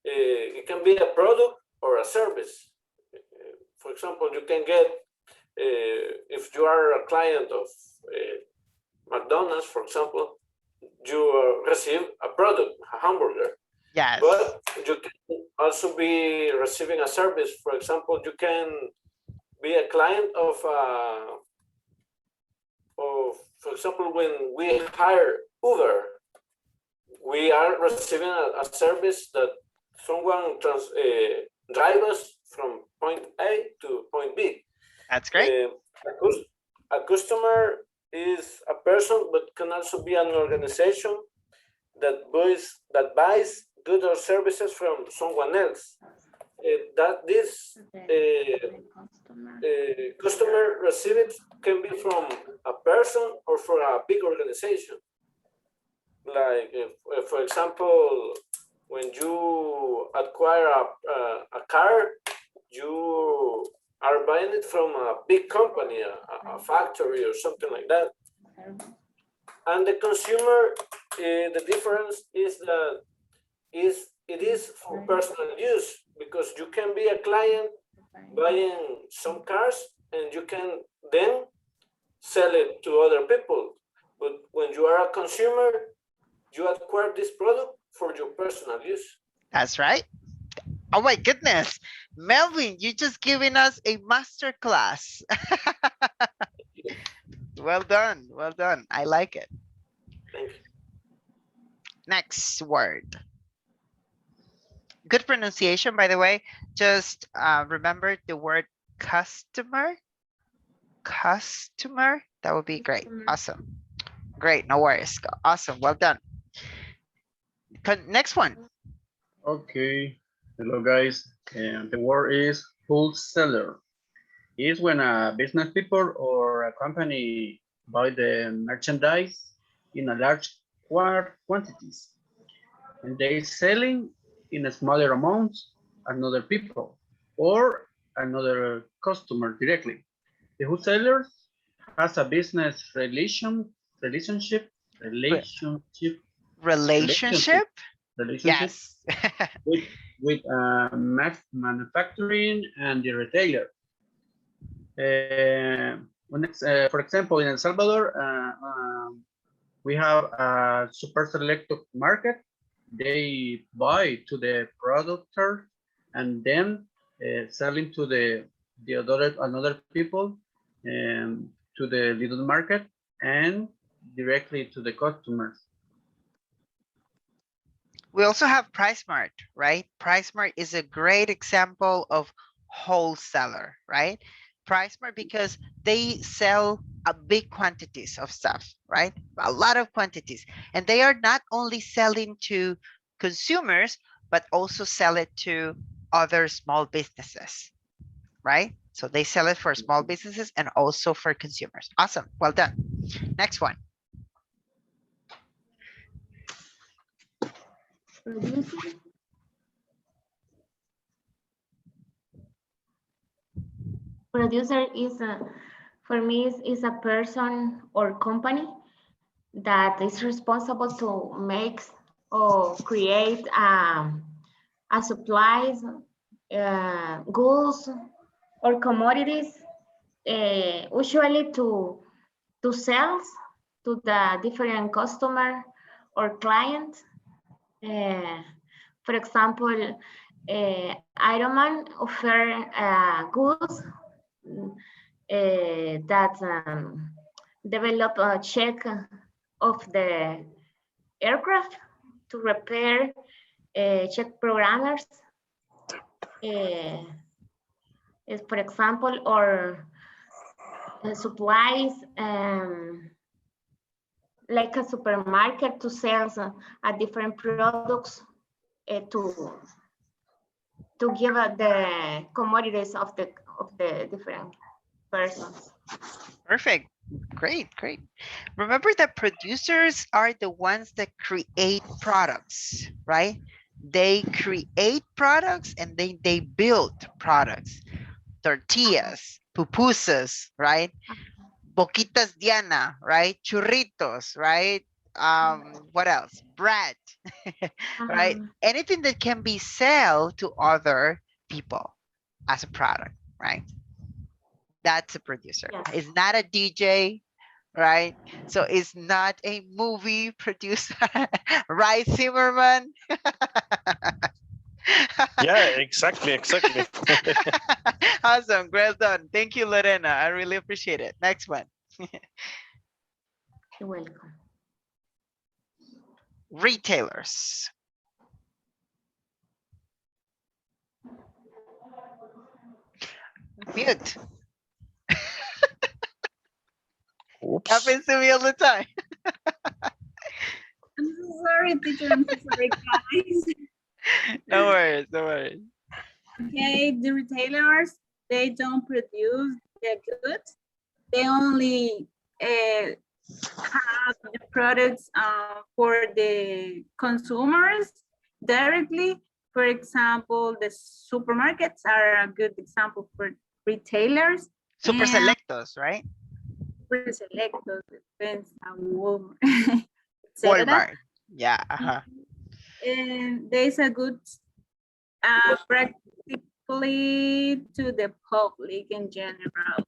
It can be a product or a service. For example, you can get, if you are a client of McDonald's, for example, you receive a product, a hamburger. Yes. But you can also be receiving a service. For example, you can be a client of, for example, when we hire Uber, we are receiving a service that someone drive us from point A to point B. That's great. A customer is a person, but can also be an organization that buys goods or services from someone else. That this customer received can be from a person or for a big organization. Like, for example, when you acquire a car, you are buying it from a big company, a factory or something like that. And the consumer, the difference is that it is for personal use, because you can be a client buying some cars and you can then sell it to other people. But when you are a consumer, you acquire this product for your personal use. That's right. Oh my goodness. Melvin, you just giving us a master class. Well done. I like it. Thank you. Next word. Good pronunciation, by the way. Just remember the word customer. Customer. That would be great. Awesome. Great. No worries. Awesome. Well done. Next one. Okay. Hello, guys. And the word is wholesaler. Is when a business people or a company buy the merchandise in a large quantities, and they selling in a smaller amounts another people or another customer directly. The wholesaler has a business relationship Relationship? Yes. with manufacturing and the retailer. For example, in El Salvador, we have a super selected market. They buy to the producer and then selling to the another people to the little market and directly to the customers. We also have PriceSmart, right? PriceSmart is a great example of wholesaler, right? PriceSmart because they sell a big quantities of stuff, right? A lot of quantities. And they are not only selling to consumers, but also sell it to other small businesses, right? So they sell it for small businesses and also for consumers. Awesome. Well done. Next one. Producer is for me is a person or company that is responsible to make or create a supplies, goods or commodities, usually to sell to the different customer or client. For example, Iron Man offer goods that develop a check of the aircraft to repair check programmers. For example, or supplies like a supermarket to sell different products to give the commodities of the different persons. Perfect. Great, great. Remember that producers are the ones that create products, right? They create products and they build products. Tortillas, pupusas, right? Boquitas Diana, right? Churritos, right? What else? Bread, right? Anything that can be sold to other people as a product, right? That's a producer. It's not a DJ, right? So it's not a movie producer, right, Zimmerman? Yeah, exactly. Awesome. Well done. Thank you, Lorena. I really appreciate it. Next one. You're welcome. Retailers. Mute. Oops. Happens to me all the time. I'm so sorry, teacher. I'm so sorry, guys. No worries, no worries. Okay, the retailers, they don't produce the goods. They only have the products for the consumers directly. For example, the supermarkets are a good example for retailers. Super selectos, right? Super selectos, depends on Walmart. Walmart. Yeah. And there's a good practically to the public in general.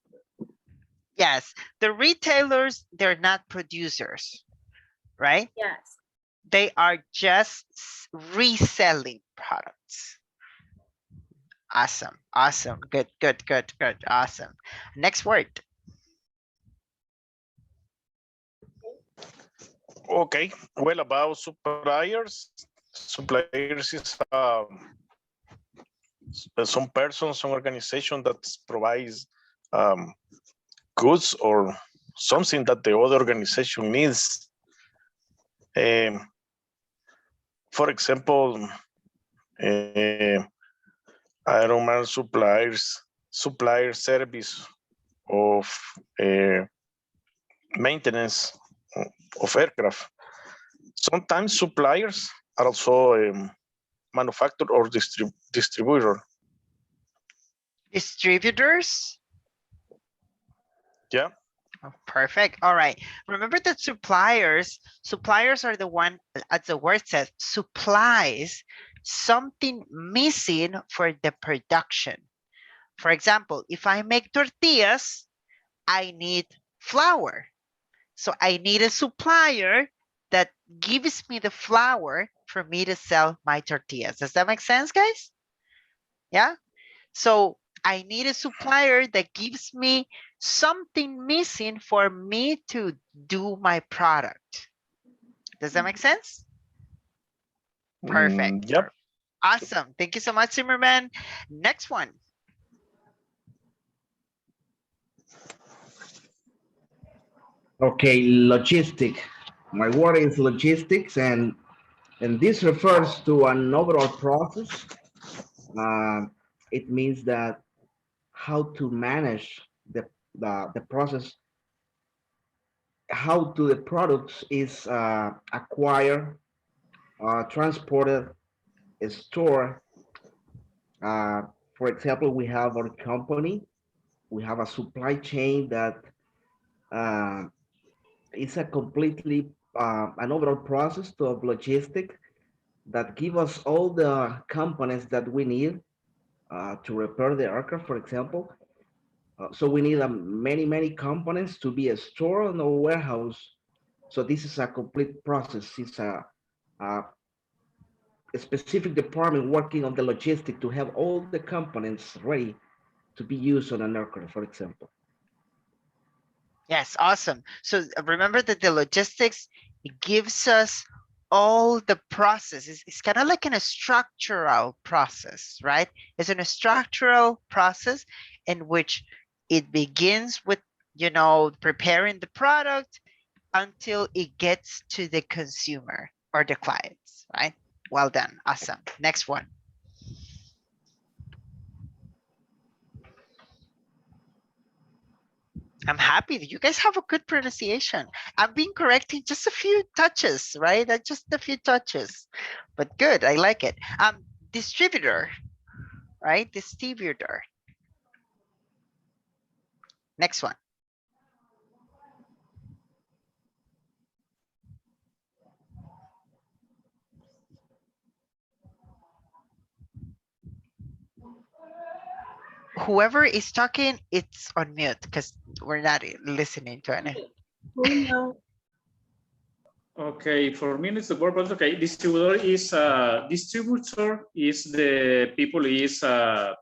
Yes, the retailers, they're not producers, right? Yes. They are just reselling products. Awesome, awesome, good. Awesome. Next word. Okay, well, about suppliers is some person, some organization that provides goods or something that the other organization needs. For example, I don't know, supplier service of maintenance of aircraft. Sometimes suppliers are also manufacturer or distributor. Distributors? Yeah. Oh, perfect. All right. Remember that suppliers are the one, as the word says, supplies something missing for the production. For example, if I make tortillas, I need flour. So I need a supplier that gives me the flour for me to sell my tortillas. Does that make sense, guys? Yeah. So I need a supplier that gives me something missing for me to do my product. Does that make sense? Perfect. Yep. Awesome. Thank you so much, Zimmerman. Next one. Okay, logistic. My word is logistics, and this refers to an overall process. It means that how to manage the process, how to the products is acquired, transported, stored. For example, we have our company, we have a supply chain that it's a completely an overall process of logistic that give us all the components that we need to repair the aircraft, for example. So we need many components to be stored in our warehouse. So this is a complete process. It's a specific department working on the logistic to have all the components ready to be used on an aircraft, for example. Yes, awesome. So remember that the logistics, it gives us all the process. It's kind of like in a structural process, right? It's in a structural process in which it begins with, you know, preparing the product until it gets to the consumer or the clients, right? Well done. Awesome. Next one. I'm happy that you guys have a good pronunciation. I'm being corrected just a few touches, right? Just a few touches, but good. I like it. Distributor, right? Distributor. Next one. Whoever is talking, it's on mute because we're not listening to any. Okay, for me it's the word, but okay. Distributor is the people is for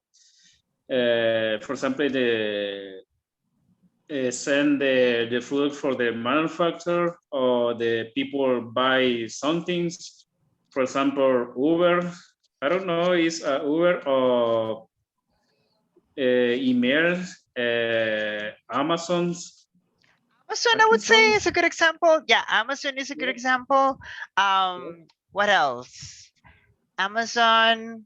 example send the food for the manufacturer, or the people buy some things. For example, Uber. I don't know, is Uber or email, Amazon's. Amazon, I would say, is a good example. Yeah, Amazon is a good example. What else? Amazon.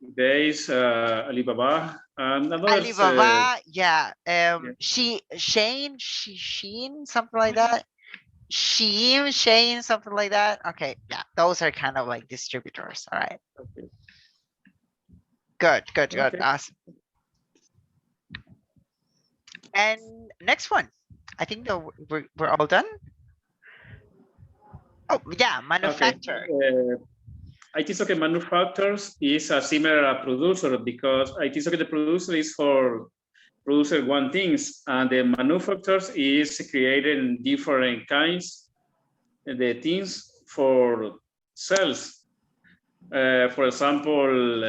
There is Alibaba and others. Alibaba, yeah. Shane, something like that. Shane, something like that. Okay, yeah, those are kind of like distributors. All right. Okay. Good. Okay. Awesome. And next one. I think that we're all done. Oh, yeah, manufacturer. Okay. I think okay, manufacturers is a similar producer, because I think okay, the producer is for producer one things, and the manufacturers is creating different kinds the things for sales. For example,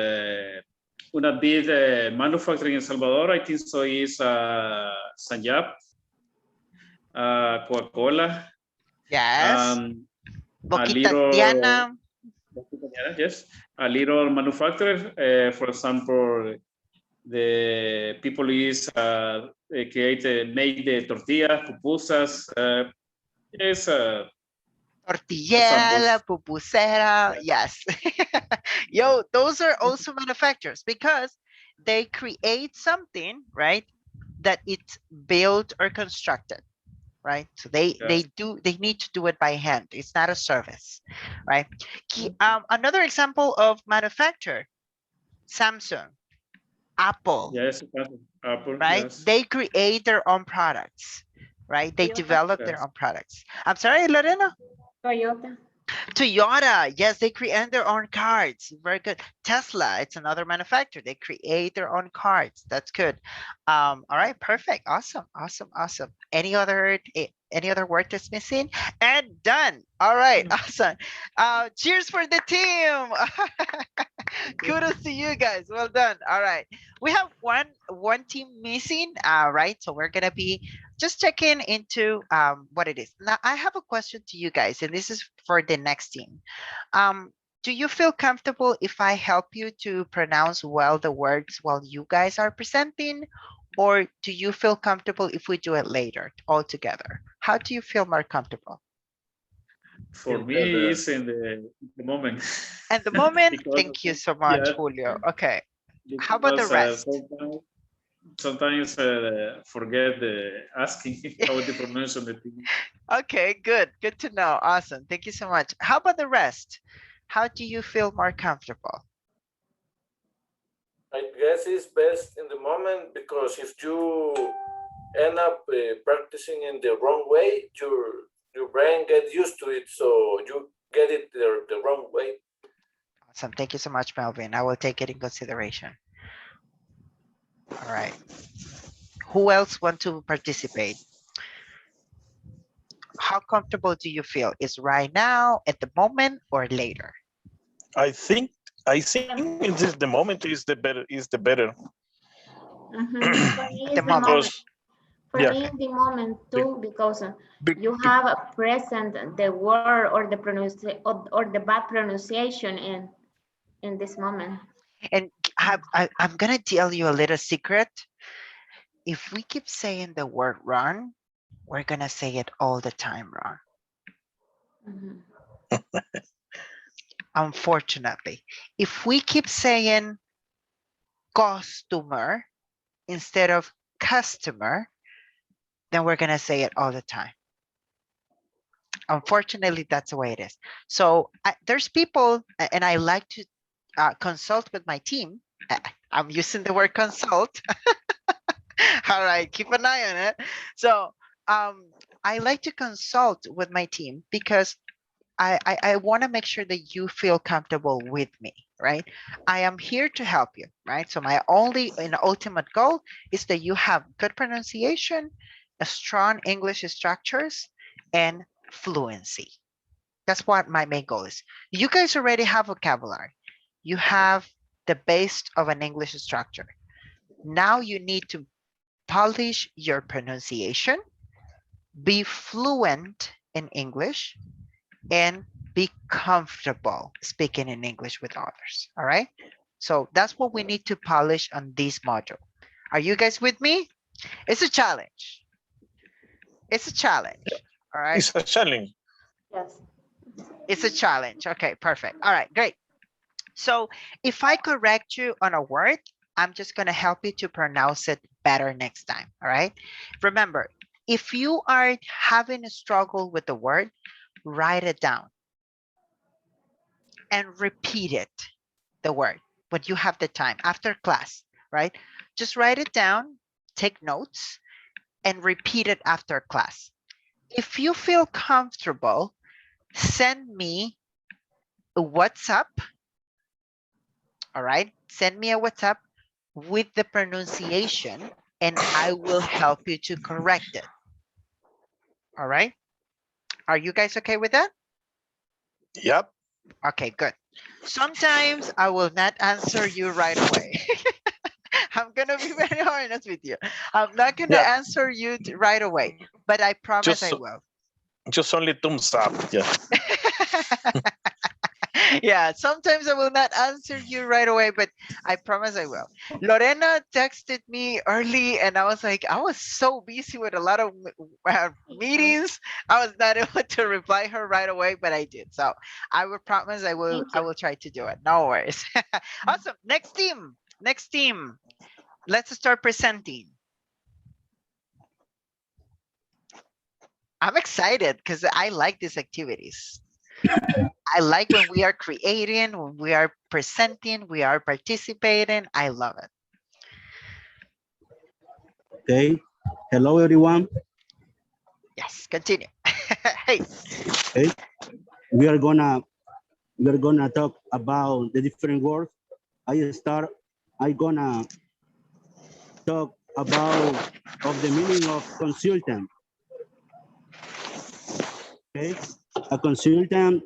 una big manufacturing in Salvador, I think so is Sanyap, Coca-Cola. Yes. A little, Diana. yes. a little manufacturer. For example, the people is make the tortillas, pupusas. Yes, Tortillera, pupusera, yes. Yo, those are also manufacturers because they create something, right? That it's built or constructed, right? So they need to do it by hand. It's not a service, right? Another example of manufacturer, Samsung, Apple, yes, Apple, right? yes. They create their own products, right? They develop their Yes. own products. I'm sorry, Lorena? Toyota. Toyota, yes, they create their own cards. Very good. Tesla, it's another manufacturer. They create their own cards. That's good. All right, perfect. Awesome, awesome, awesome. Any other word that's missing? And done. All right, awesome. Cheers for the team. Kudos to you guys. Well done. All right. We have one team missing. Right. So we're gonna be just checking into what it is. Now I have a question to you guys, and this is for the next team. Do you feel comfortable if I help you to pronounce well the words while you guys are presenting? Or do you feel comfortable if we do it later all together? How do you feel more comfortable? For me, it's in the moment. At the moment, Because, thank you so much, yeah, Julio. Okay. How about the because, rest? sometimes forget the asking how the pronunciation the thing. Okay, good. Good to know. Awesome. Thank you so much. How about the rest? How do you feel more comfortable? I guess it's best in the moment because if you end up practicing in the wrong way, your brain gets used to it, so you get it the wrong way. Awesome. Thank you so much, Melvin. I will take it in consideration. All right. Who else want to participate? How comfortable do you feel? Is right now, at the moment, or later? I think it is the moment is the better Mhm. For me, The it's the moment. moment. For Yeah. me, it's the moment too, because you have a present the word or the or the bad pronunciation in this moment. And I'm gonna tell you a little secret. If we keep saying the word wrong, we're gonna say it all the time wrong. Mhm. Unfortunately, if we keep saying customer instead of customer, then we're gonna say it all the time. Unfortunately, that's the way it is. So there's people, and I like to consult with my team. I'm using the word consult. All right, keep an eye on it. So I like to consult with my team because I want to make sure that you feel comfortable with me, right? I am here to help you, right? So my only and ultimate goal is that you have good pronunciation, a strong English structures, and fluency. That's what my main goal is. You guys already have vocabulary. You have the base of an English structure. Now you need to polish your pronunciation, be fluent in English, and be comfortable speaking in English with others. All right. So that's what we need to polish on this module. Are you guys with me? It's a challenge. It's a challenge. All right. It's a challenge. Yes. It's a challenge. Okay, perfect. All right, great. So if I correct you on a word, I'm just going to help you to pronounce it better next time. All right. Remember, if you are having a struggle with the word, write it down and repeat it, the word, when you have the time after class, right? Just write it down, take notes, and repeat it after class. If you feel comfortable, send me a WhatsApp. All right, send me a WhatsApp with the pronunciation and I will help you to correct it. All right, are you guys okay with that? Yep. Okay, good. Sometimes I will not answer you right away. I'm gonna be very honest with you. I'm not gonna answer you right away, but I promise I will. Just only thumbs up. Yeah. Yeah, sometimes I will not answer you right away, but I promise I will. Lorena texted me early and I was like, I was so busy with a lot of meetings. I was not able to reply her right away, but I did. So I will promise I will try to do it. No worries. Awesome. Next team. Next team. Let's start presenting. I'm excited because I like these activities. I like when we are creating, when we are presenting, we are participating. I love it. Okay. Hello, everyone. Yes, continue. Hey. Okay. We are gonna talk about the different words. I gonna talk about of the meaning of consultant. Okay. A consultant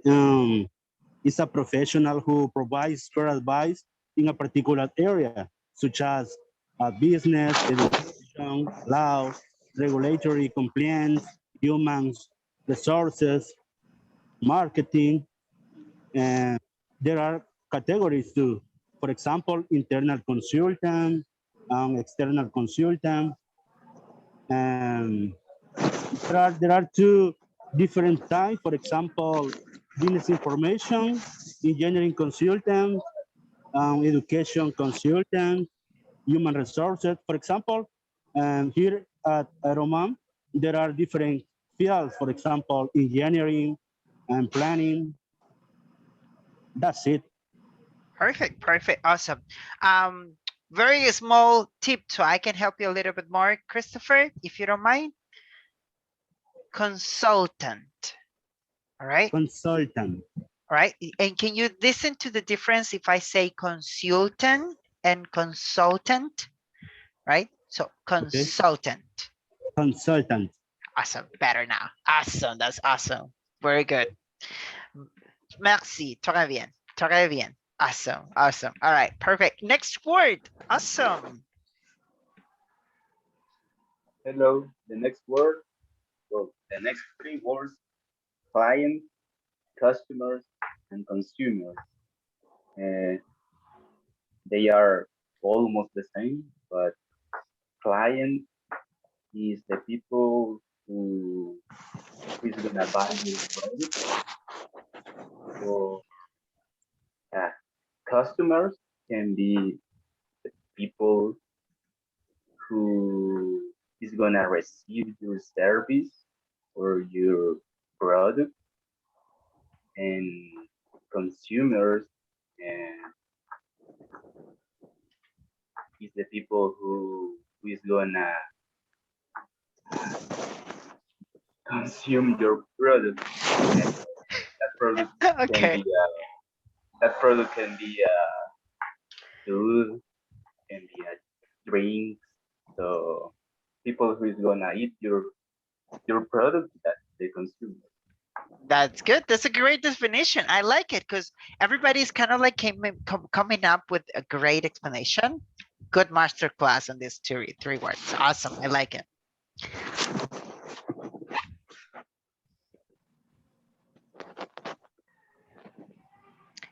is a professional who provides fair advice in a particular area, such as business, education, law, regulatory compliance, human resources, marketing, and there are categories too. For example, internal consultant, external consultant, and there are two different types. For example, business information, engineering consultant, education consultant, human resources. For example, here at Roman, there are different fields. For example, engineering and planning. That's it. Perfect, perfect, awesome. Very small tip so I can help you a little bit more, Christopher, if you don't mind. Consultant, all right? Consultant. All right, and can you listen to the difference if I say consultant and consultant, right? So consultant. Okay. Consultant. Awesome, better now. Awesome, that's awesome. Very good. Merci, très bien, très bien. Awesome, awesome. All right, perfect. Next word, awesome. Hello, the next word, well, the next three words, client, customers, and consumers. They are almost the same, but client is the people who is gonna buy your product. So customers can be the people who is gonna receive your service or your product, and consumers is the people who is gonna consume your product. And that product Okay. can be food, can be a drink. So people who is gonna eat your product, that's the consumer. That's good. That's a great definition. I like it because everybody's kind of like coming up with a great explanation. Good master class on these three words. Awesome. I like it.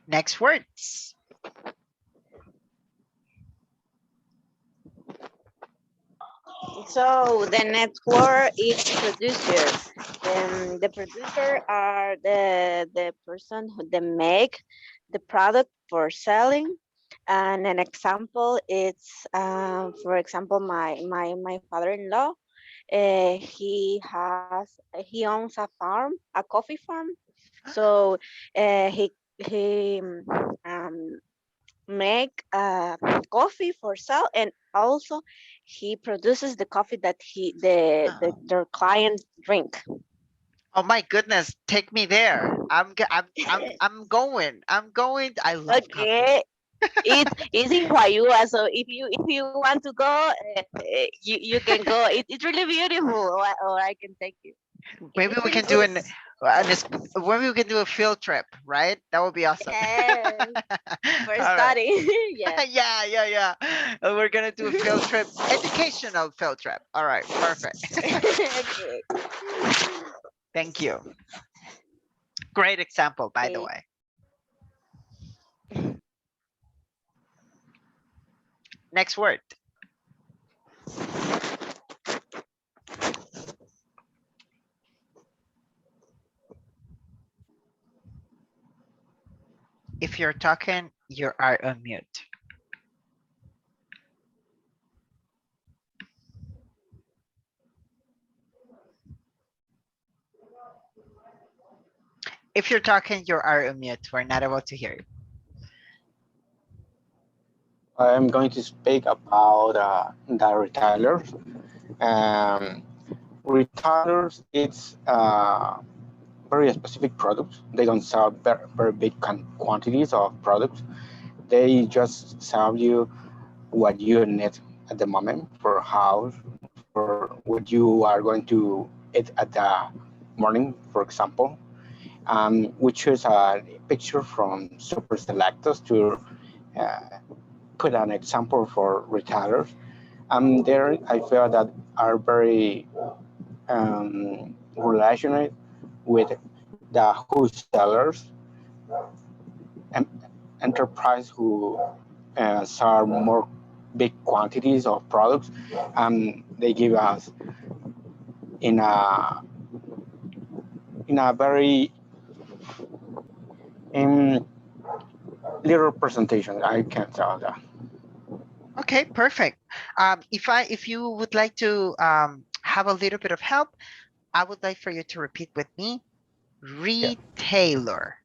Next words. So the next word is producer. The producer are the person who they make the product for selling. And an example is, for example, my father-in-law. He owns a farm, a coffee farm. So he make coffee for sale, and also he produces the coffee that their clients drink. Oh my goodness, take me there. I'm going. I love coffee. It's in Huayua, so if you want to go, you can go. It's really beautiful, or I can take you. Maybe we can do maybe we can do a field trip, right? That would be awesome. Yes, for All right. study. Yeah. Yeah. We're gonna do a field trip, educational field trip. All right, perfect. Okay. Thank you. Great example, by the way. Next word. If you're talking, you are on mute. If you're talking, you are on mute. We're not able to hear you. I'm going to speak about the retailers. Retailers, it's very specific products. They don't sell very big quantities of products. They just sell you what you need at the moment for house, for what you are going to eat at the morning, for example. We choose a picture from Super Selectos to put an example for retailers. There, I feel that are very related with the wholesalers and enterprise who sell more big quantities of products. They give us in a very little presentation. I can tell that. Okay, perfect. If you would like to have a little bit of help, I would like for you to repeat with me. Retailer.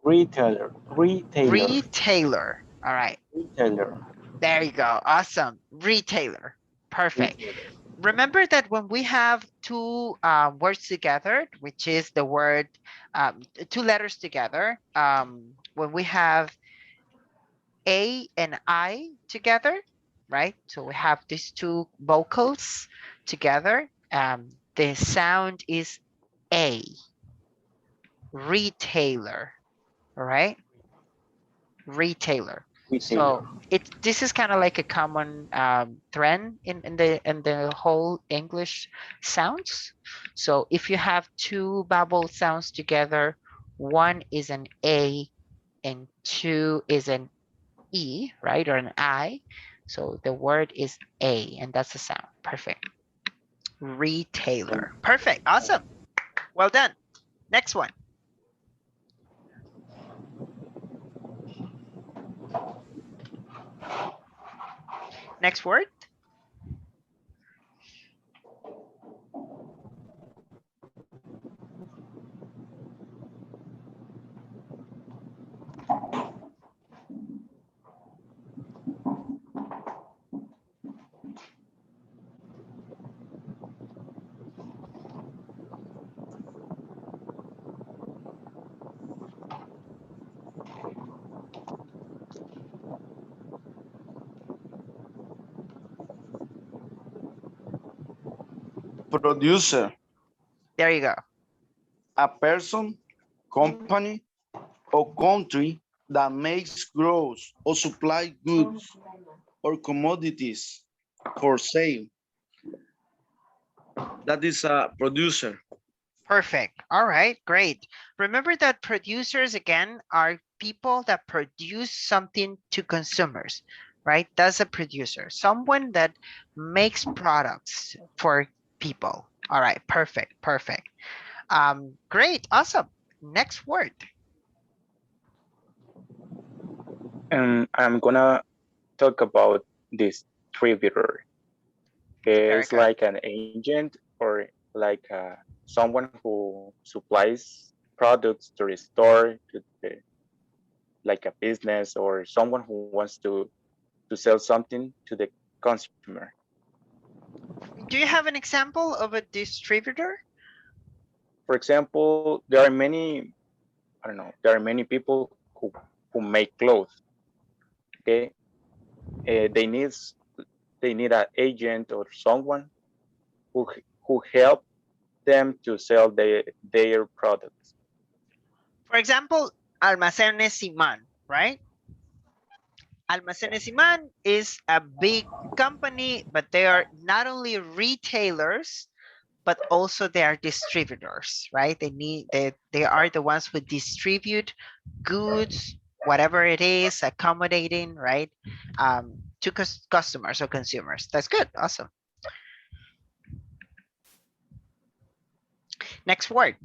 Retailer. Retailer. All right. Retailer. There you go. Awesome. Retailer. Perfect. Remember that when we have two words together, which is the word, two letters together, when we have A and I together, right? So we have these two vocals together. The sound is A. Retailer. All right. Retailer. So this is kind of like a common trend in the whole English sounds. So if you have two vowel sounds together, one is an A and two is an E, right, or an I. So the word is A, and that's a sound. Perfect. Retailer. Perfect. Awesome. Well done. Next one. Next word. Producer. There you go. A person, company, or country that makes, grows, or supply goods or commodities for sale. That is a producer. Perfect. All right, great. Remember that producers, again, are people that produce something to consumers, right? That's a producer, someone that makes products for people. All right, perfect, perfect. Great, awesome. Next word. I'm gonna talk about distributor. It's like an agent or like someone who supplies products to the store, to the, like a business, or someone who wants to sell something to the consumer. Do you have an example of a distributor? For example, there are many, I don't know, there are many people who make clothes. Okay, they need an agent or someone who help them to sell their products. For example, Almacenes Simán, right? Almacenes Simán is a big company, but they are not only retailers, but also they are distributors, right? They are the ones who distribute goods, whatever it is, accommodating, right? to customers or consumers. That's good. Awesome. Next word.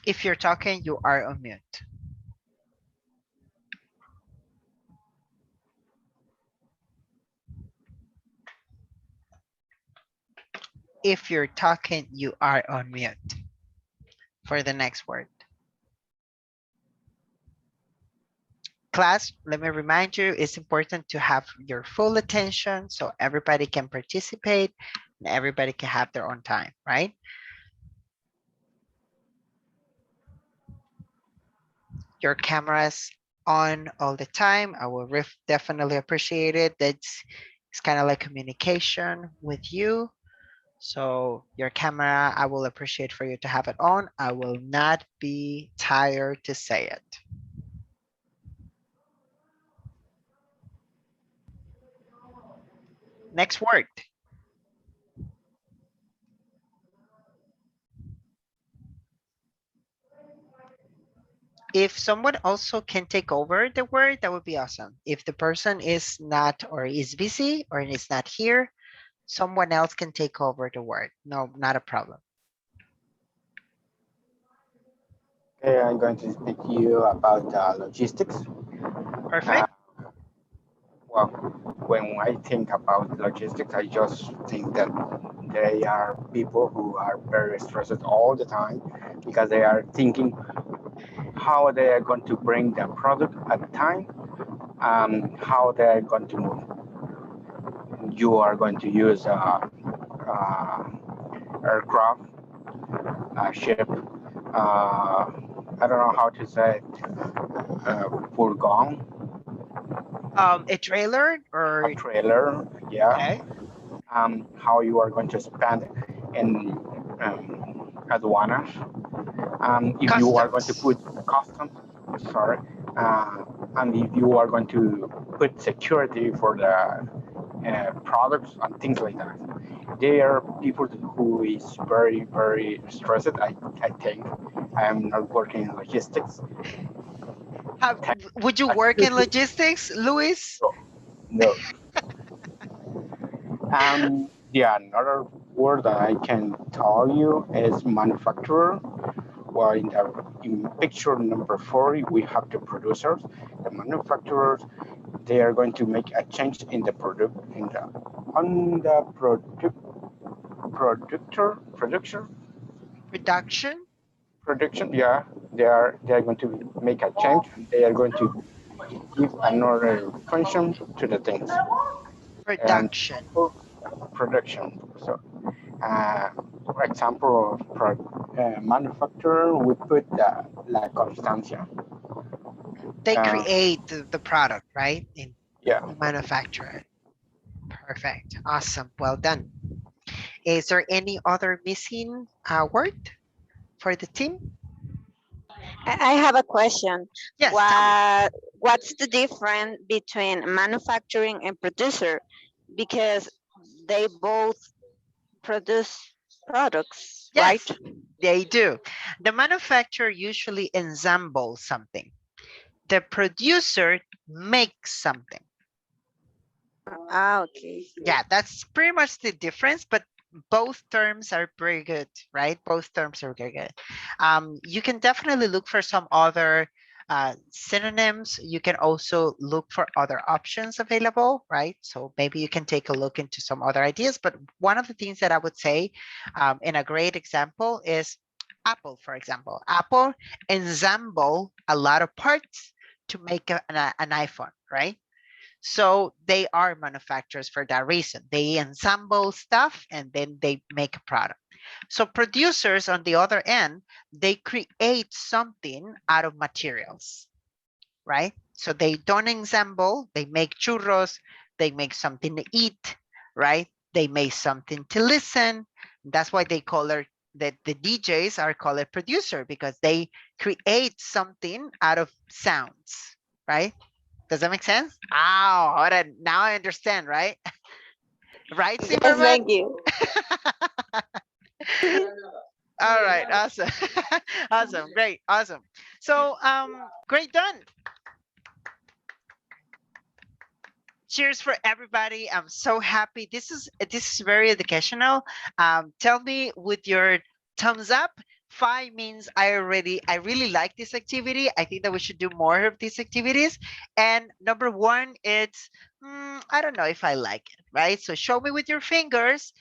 If you're talking, you are on mute. If you're talking, you are on mute for the next word. Class, let me remind you, it's important to have your full attention so everybody can participate and everybody can have their own time, right? Your cameras on all the time. I will definitely appreciate it. It's kind of like communication with you. So your camera, I will appreciate for you to have it on. I will not be tired to say it. Next word. If someone also can take over the word, that would be awesome. If the person is not or is busy or is not here, someone else can take over the word. No, not a problem. Okay, I'm going to speak to you about logistics. Perfect. Well, when I think about logistics, I just think that they are people who are very stressed all the time because they are thinking how they are going to bring the product at the time, how they are going to move. You are going to use aircraft, ship, I don't know how to say it, furgon. A trailer or? A trailer, yeah. Okay. How you are going to spend in aduanas. If you are going to put customs, sorry, and if you are going to put security for the products and things like that. They are people who is very, very stressed. I think I am not working in logistics. Would you work in logistics, Luis? No. Yeah, another word that I can tell you is manufacturer. Well, in picture number 4, we have the producers, the manufacturers. They are going to make a change in the product, production. Yeah, they are going to make a change. They are going to give another function to the things. Production. Production. So, for example, manufacturer, we put la constancia. They create the product, right? Yeah. Manufacture it. Perfect. Awesome. Well done. Is there any other missing word for the team? I have a question. Yes. What's the difference between manufacturing and producer? Because they both produce products, yes, right? They do. The manufacturer usually ensembles something. The producer makes something. Okay. Yeah, that's pretty much the difference, but both terms are pretty good, right? Both terms are very good. You can definitely look for some other synonyms. You can also look for other options available, right? So maybe you can take a look into some other ideas, but one of the things that I would say in a great example is Apple, for example. Apple ensemble a lot of parts to make an iPhone, right? So they are manufacturers for that reason. They ensemble stuff and then they make a product. So producers on the other end, they create something out of materials, right? So they don't ensemble, they make churros, they make something to eat, right? They make something to listen. That's why they call it, that the DJs are called a producer, because they create something out of sounds, right? Does that make sense? Oh, now I understand, right? Right, Yes, Zimmerman? thank you. All right, awesome. Awesome, great, awesome. So, great done. Cheers for everybody. I'm so happy. This is very educational. Tell me with your thumbs up. 5 means I really like this activity. I think that we should do more of these activities. And number 1, it's I don't know if I like it, right? So show me with your fingers.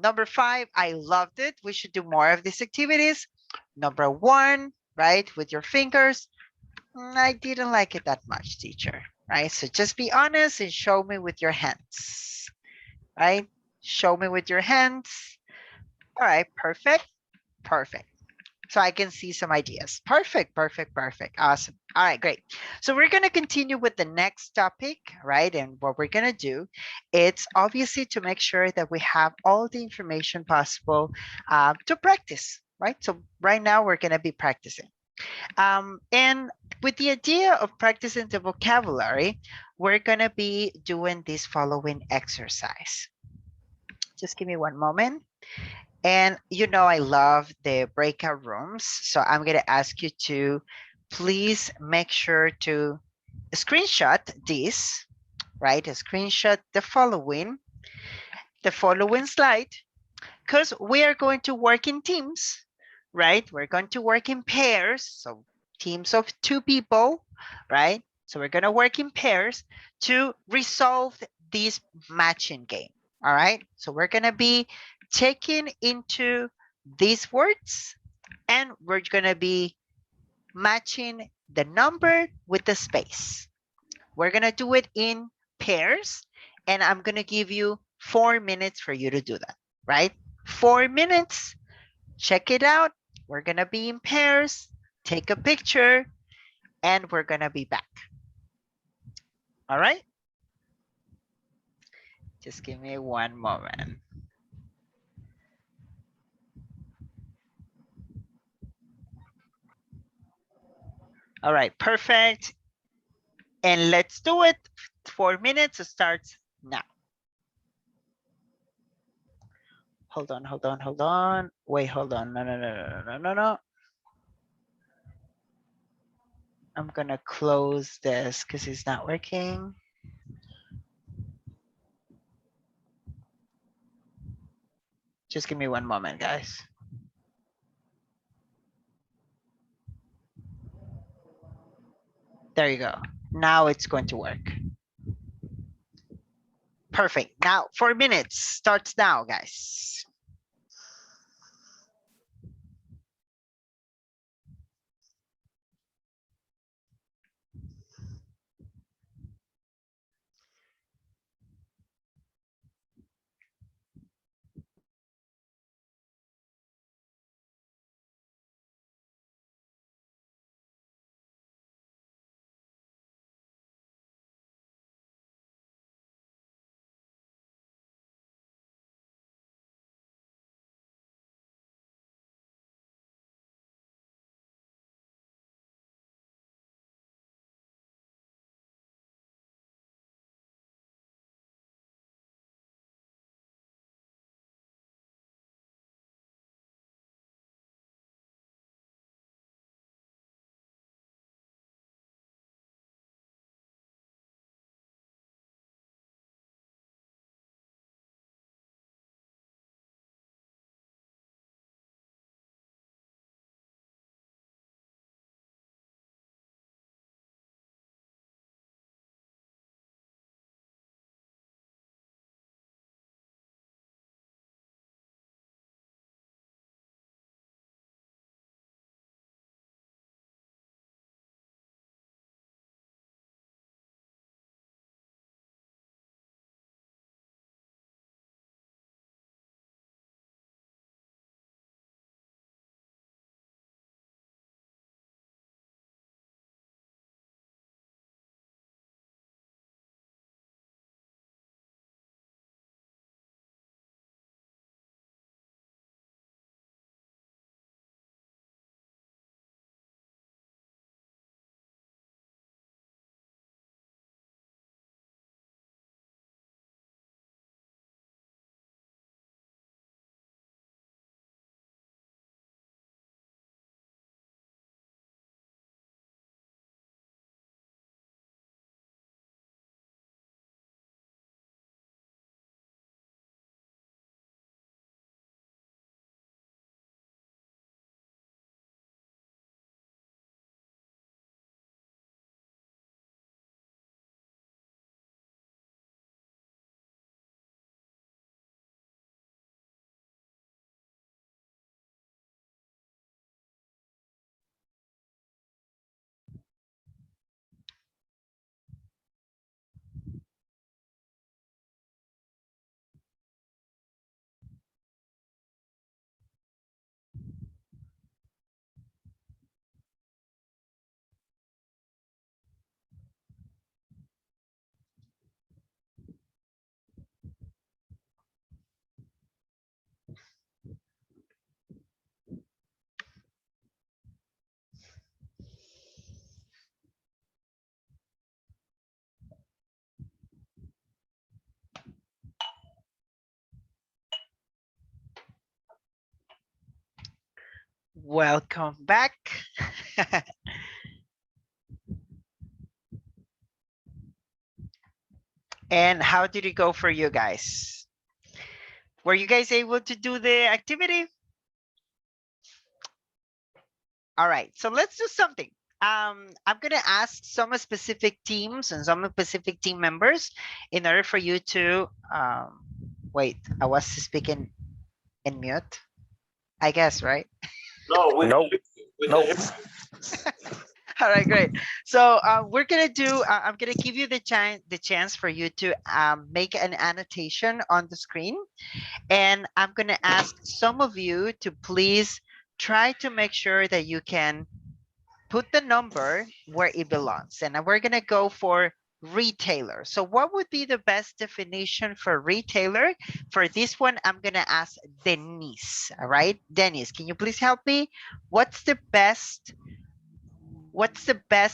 Number 5, I loved it. We should do more of these activities. Number 1, right, with your fingers. I didn't like it that much, teacher, right? So just be honest and show me with your hands, right? Show me with your hands. All right, perfect, perfect. So I can see some ideas. Perfect, perfect, perfect. Awesome. All right, great. So we're going to continue with the next topic, right? And what we're going to do, it's obviously to make sure that we have all the information possible to practice, right? So right now we're going to be practicing. And with the idea of practicing the vocabulary, we're going to be doing this following exercise. Just give me one moment. And you know I love the breakout rooms, so I'm going to ask you to please make sure to screenshot this, right? Screenshot the following slide, because we are going to work in teams, right? We're going to work in pairs, so teams of 2 people, right? So we're going to work in pairs to resolve this matching game, all right? So we're going to be taking into these words and we're going to be matching the number with the space. We're going to do it in pairs and I'm going to give you 4 minutes for you to do that, right? 4 minutes. Check it out. We're going to be in pairs. Take a picture and we're going to be back. All right? Just give me one moment. All right, perfect. And let's do it. 4 minutes starts now. Hold on, hold on, hold on. Wait, hold on. No. I'm gonna close this because it's not working. Just give me one moment, guys. There you go. Now it's going to work. Perfect. Now 4 minutes starts now, guys. Welcome back. And how did it go for you guys? Were you guys able to do the activity? All right, so let's do something. I'm gonna ask some specific teams and some specific team members in order for you to, wait, I was speaking in mute, I guess, right? No, we No, no. All right, great. So we're gonna do. I'm gonna give you the chance for you to make an annotation on the screen, and I'm gonna ask some of you to please try to make sure that you can put the number where it belongs. And we're gonna go for retailer. So what would be the best definition for retailer? For this one, I'm gonna ask Denise. All right, Denise, can you please help me? What's the best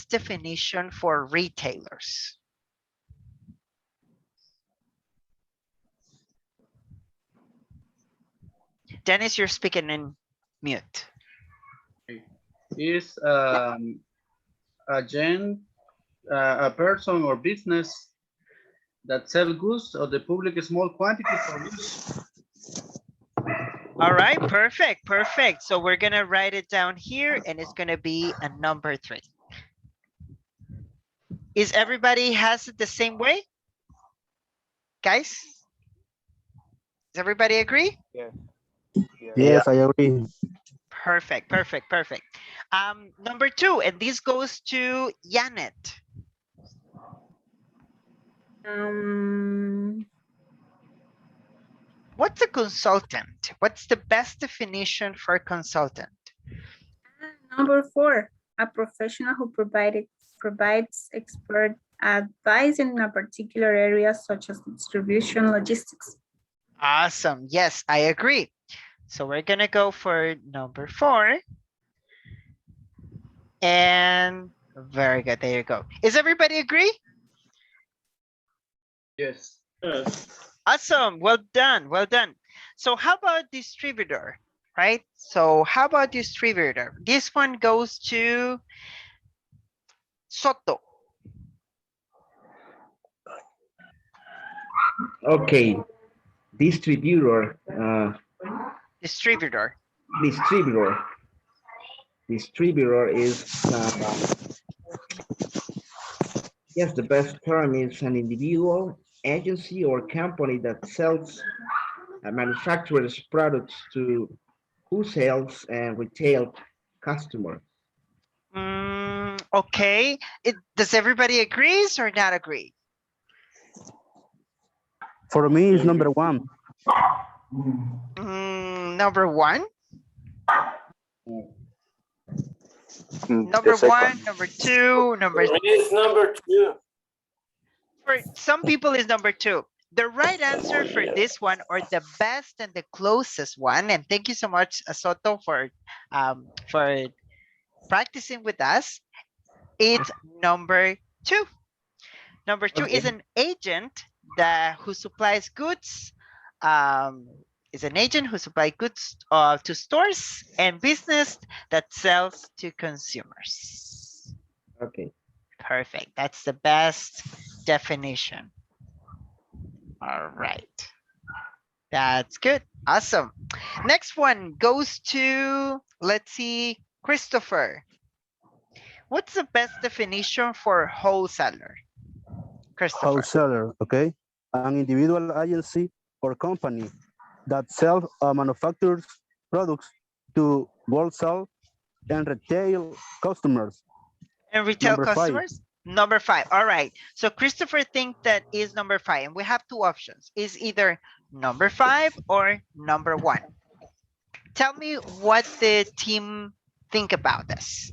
definition for retailers? Dennis, you're speaking in mute. Is a person or business that sell goods or the public small quantity for use. All right, perfect, perfect. So we're gonna write it down here, and it's gonna be a number 3. Is everybody has it the same way? Guys? Does everybody agree? Yeah. Yes, I agree. Perfect, perfect, perfect. Number 2, and this goes to Janet. What's a consultant? What's the best definition for consultant? Number 4, a professional who provides expert advice in a particular area such as distribution logistics. Awesome. Yes, I agree. So we're gonna go for number 4. And very good. There you go. Is everybody agree? Yes. Awesome. Well done. Well done. So how about distributor, right? So how about distributor? This one goes to Soto. Okay, distributor. Distributor. Distributor is, yes, the best term is an individual, agency, or company that sells and manufactures products to wholesale and retail customers. Okay. Does everybody agrees or not agree? For me, it's number 1. Number 1? Number 1, number 2, number 3. It's number 2. For some people, is number 2. The right answer for this one, or the best and the closest one, and thank you so much, Soto, for practicing with us. It's number 2. Number 2 is an agent who supplies goods. Is an agent who supplies goods to stores and business that sells to consumers. Okay. Perfect. That's the best definition. All right. That's good. Awesome. Next one goes to, let's see, Christopher. What's the best definition for wholesaler? Christopher. Wholesaler, okay. An individual agency or company that sells manufactures products to wholesale and retail customers. And retail Number customers? 5. Number 5. All right. So Christopher thinks that is number 5. And we have 2 options. Is either number 5 or number 1. Tell me what the team think about this.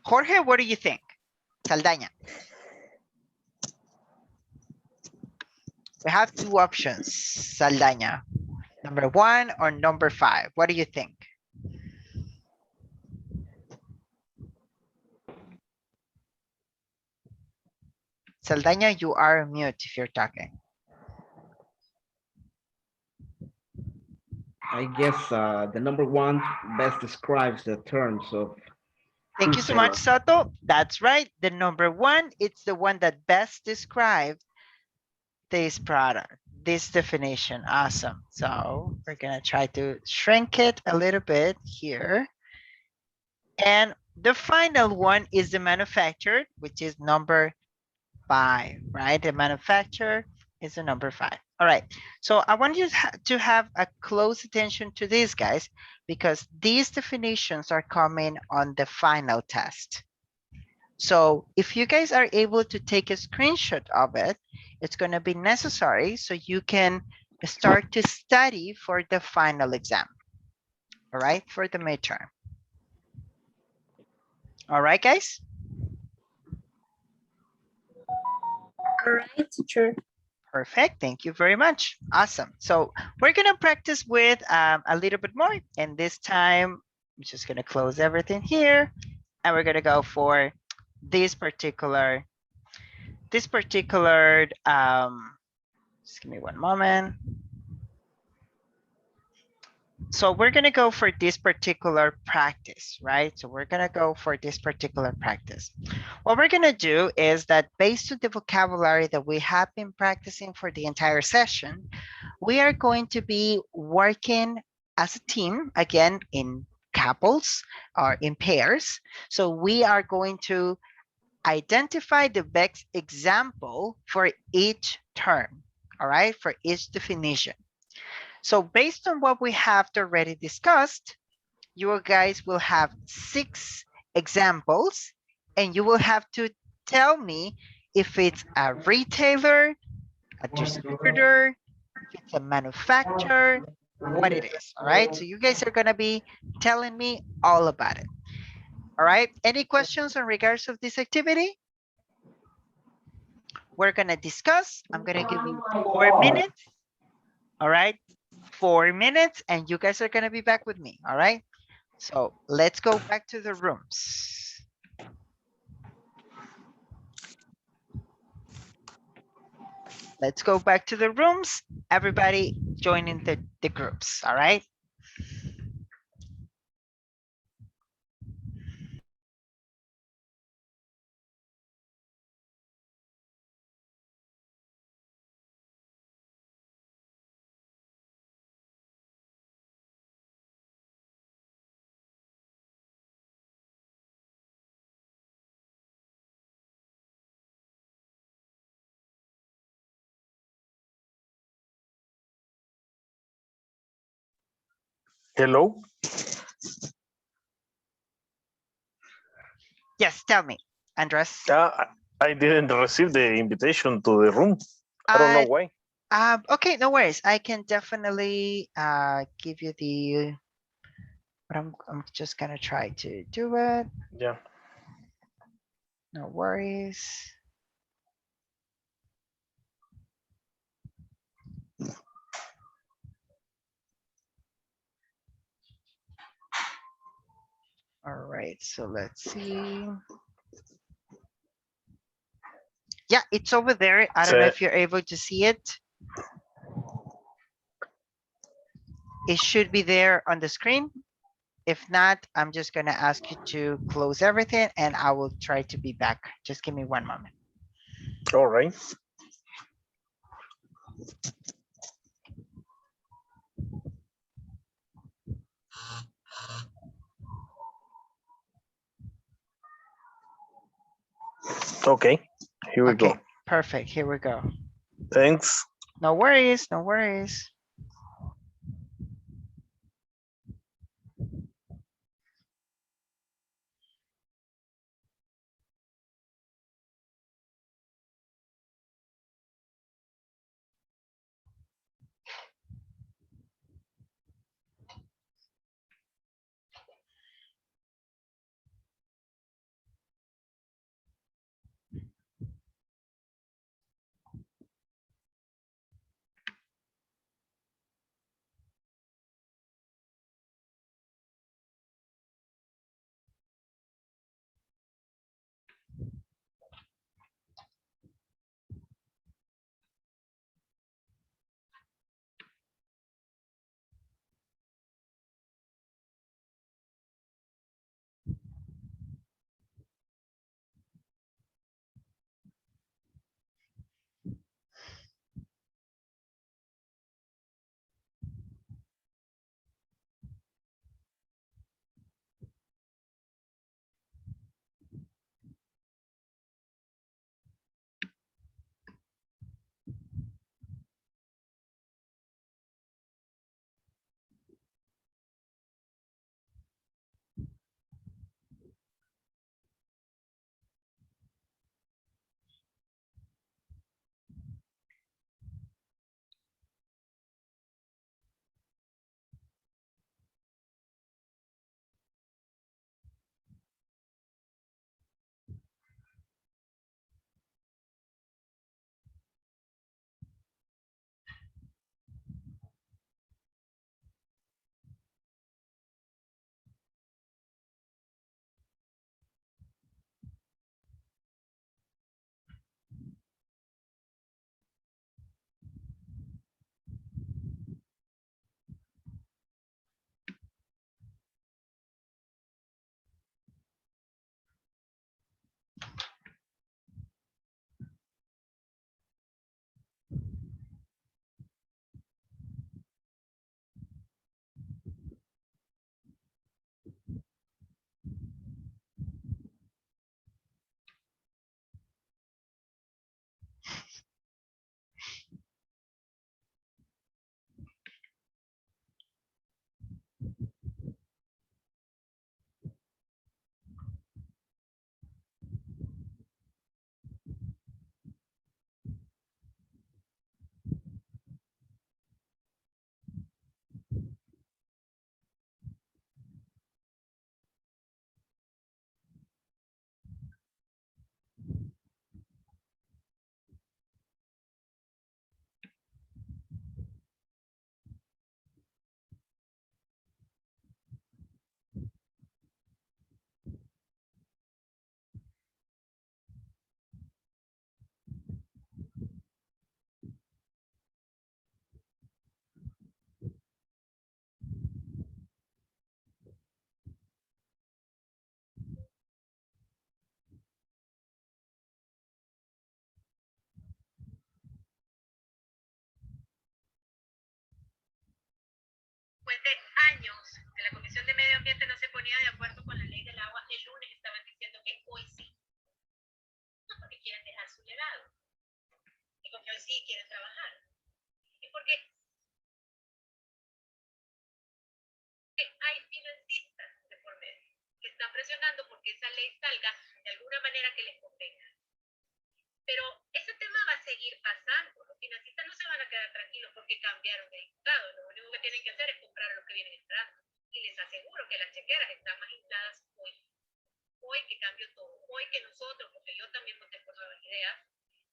Jorge, what do you think? Saldaña. We have 2 options, Saldaña. Number 1 or number 5. What do you think? Saldaña, you are mute if you're talking. I guess the number one best describes the terms of Thank you so much, wholesaler. Soto. That's right. The number one, it's the one that best describes this product, this definition. Awesome. So we're gonna try to shrink it a little bit here. And the final one is the manufacturer, which is number 5, right? The manufacturer is the number 5. All right. So I want you to have a close attention to these guys because these definitions are coming on the final test. So if you guys are able to take a screenshot of it, it's going to be necessary so you can start to study for the final exam. All right, for the midterm. All right, guys. All right, teacher. Perfect. Thank you very much. Awesome. So we're going to practice with a little bit more. And this time, I'm just going to close everything here. And we're going to go for this particular, just give me one moment. So we're going to go for this particular practice, right? So we're going to go for this particular practice. What we're going to do is that based on the vocabulary that we have been practicing for the entire session, we are going to be working as a team, again, in couples or in pairs. So we are going to identify the best example for each term, all right, for each definition. So based on what we have already discussed, you guys will have 6 examples and you will have to tell me if it's a retailer, a distributor, if it's a manufacturer, what it is, all right? So you guys are gonna be telling me all about it. All right, any questions in regards of this activity? We're gonna discuss, I'm gonna give you 4 minutes, all right? 4 minutes and you guys are gonna be back with me, all right? So let's go back to the rooms. Let's go back to the rooms. Everybody joining the groups, all right? Hello? Yes, tell me, Andres. I didn't receive the invitation to the room. I don't know why. Okay, no worries. I can definitely give you the, but I'm just gonna try to do it. Yeah. No worries. All right, so let's see. Yeah, it's over there. I don't know if you're able to see it. It should be there on the screen. If not, I'm just gonna ask you to close everything and I will try to be back. Just give me one moment. All right. Okay, here we go. Perfect, here we go. Thanks. No worries, no worries. después de años que la Comisión de Medio Ambiente no se ponía de acuerdo con la ley del agua, el lunes estaban diciendo que hoy sí. No porque quieren dejar su legado, y porque hoy sí quieren trabajar. Y porque hay financistas de por medio que están presionando porque esa ley salga de alguna manera que les convenga. Pero ese tema va a seguir pasando. Los financistas no se van a quedar tranquilos porque cambiaron de diputado. Lo único que tienen que hacer es comprar lo que viene entrando. Y les aseguro que las chequeras están más infladas hoy. Hoy que cambió todo. Hoy que nosotros, porque yo también voté por nuevas ideas,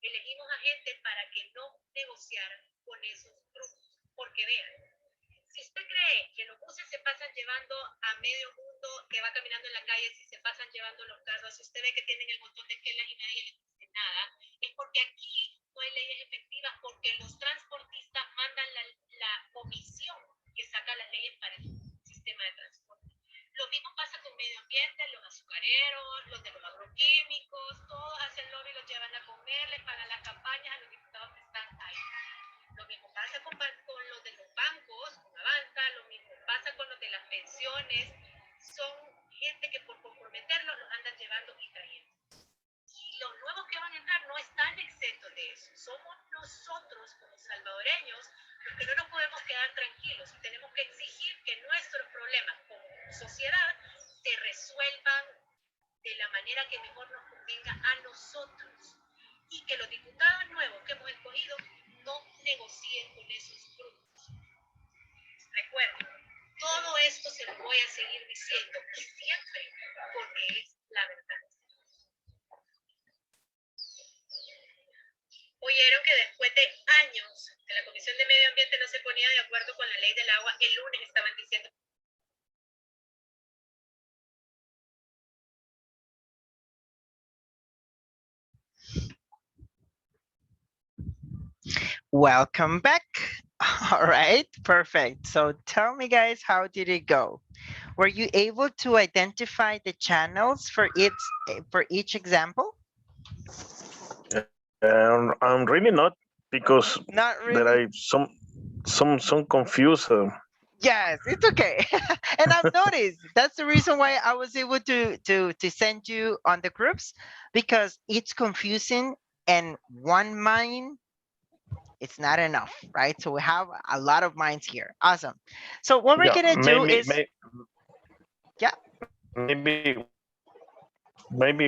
elegimos a gente para que no negociaran con esos grupos. Porque vean, si usted cree que los buses se pasan llevando a medio mundo que va caminando en la calle, si se pasan llevando los carros, si usted ve que tienen el montón de esquelas y nadie les dice nada, es porque aquí no hay leyes efectivas, porque los transportistas mandan la comisión que saca las leyes para el sistema de transporte. Lo mismo pasa con medio ambiente, los azucareros, los de los agroquímicos, todos hacen lobby, los llevan a comer, les pagan las campañas a los diputados que están ahí. Lo mismo pasa con los de los bancos, con la banca, lo mismo pasa con los de las pensiones. Son gente que por comprometerlos los andan llevando y trayendo. Y los nuevos que van a entrar no están exentos de eso. Somos nosotros como salvadoreños los que no nos podemos quedar tranquilos y tenemos que exigir que nuestros problemas como sociedad se resuelvan de la manera que mejor nos convenga a nosotros y que los diputados nuevos que hemos escogido no negocien con esos grupos. Recuerden, todo esto se lo voy a seguir diciendo y siempre porque es la verdad. Oyeron que después de años que la Comisión de Medio Ambiente no se ponía de acuerdo con la ley del agua, el lunes estaban diciendo Welcome back. All right, perfect. So tell me guys, how did it go? Were you able to identify the channels for each example? I'm really not, because Not really. there are some confused. Yes, it's okay. And I've noticed that's the reason why I was able to send you on the groups, because it's confusing and one mind, it's not enough, right? So we have a lot of minds here. Awesome. So what we're gonna do is yeah. Maybe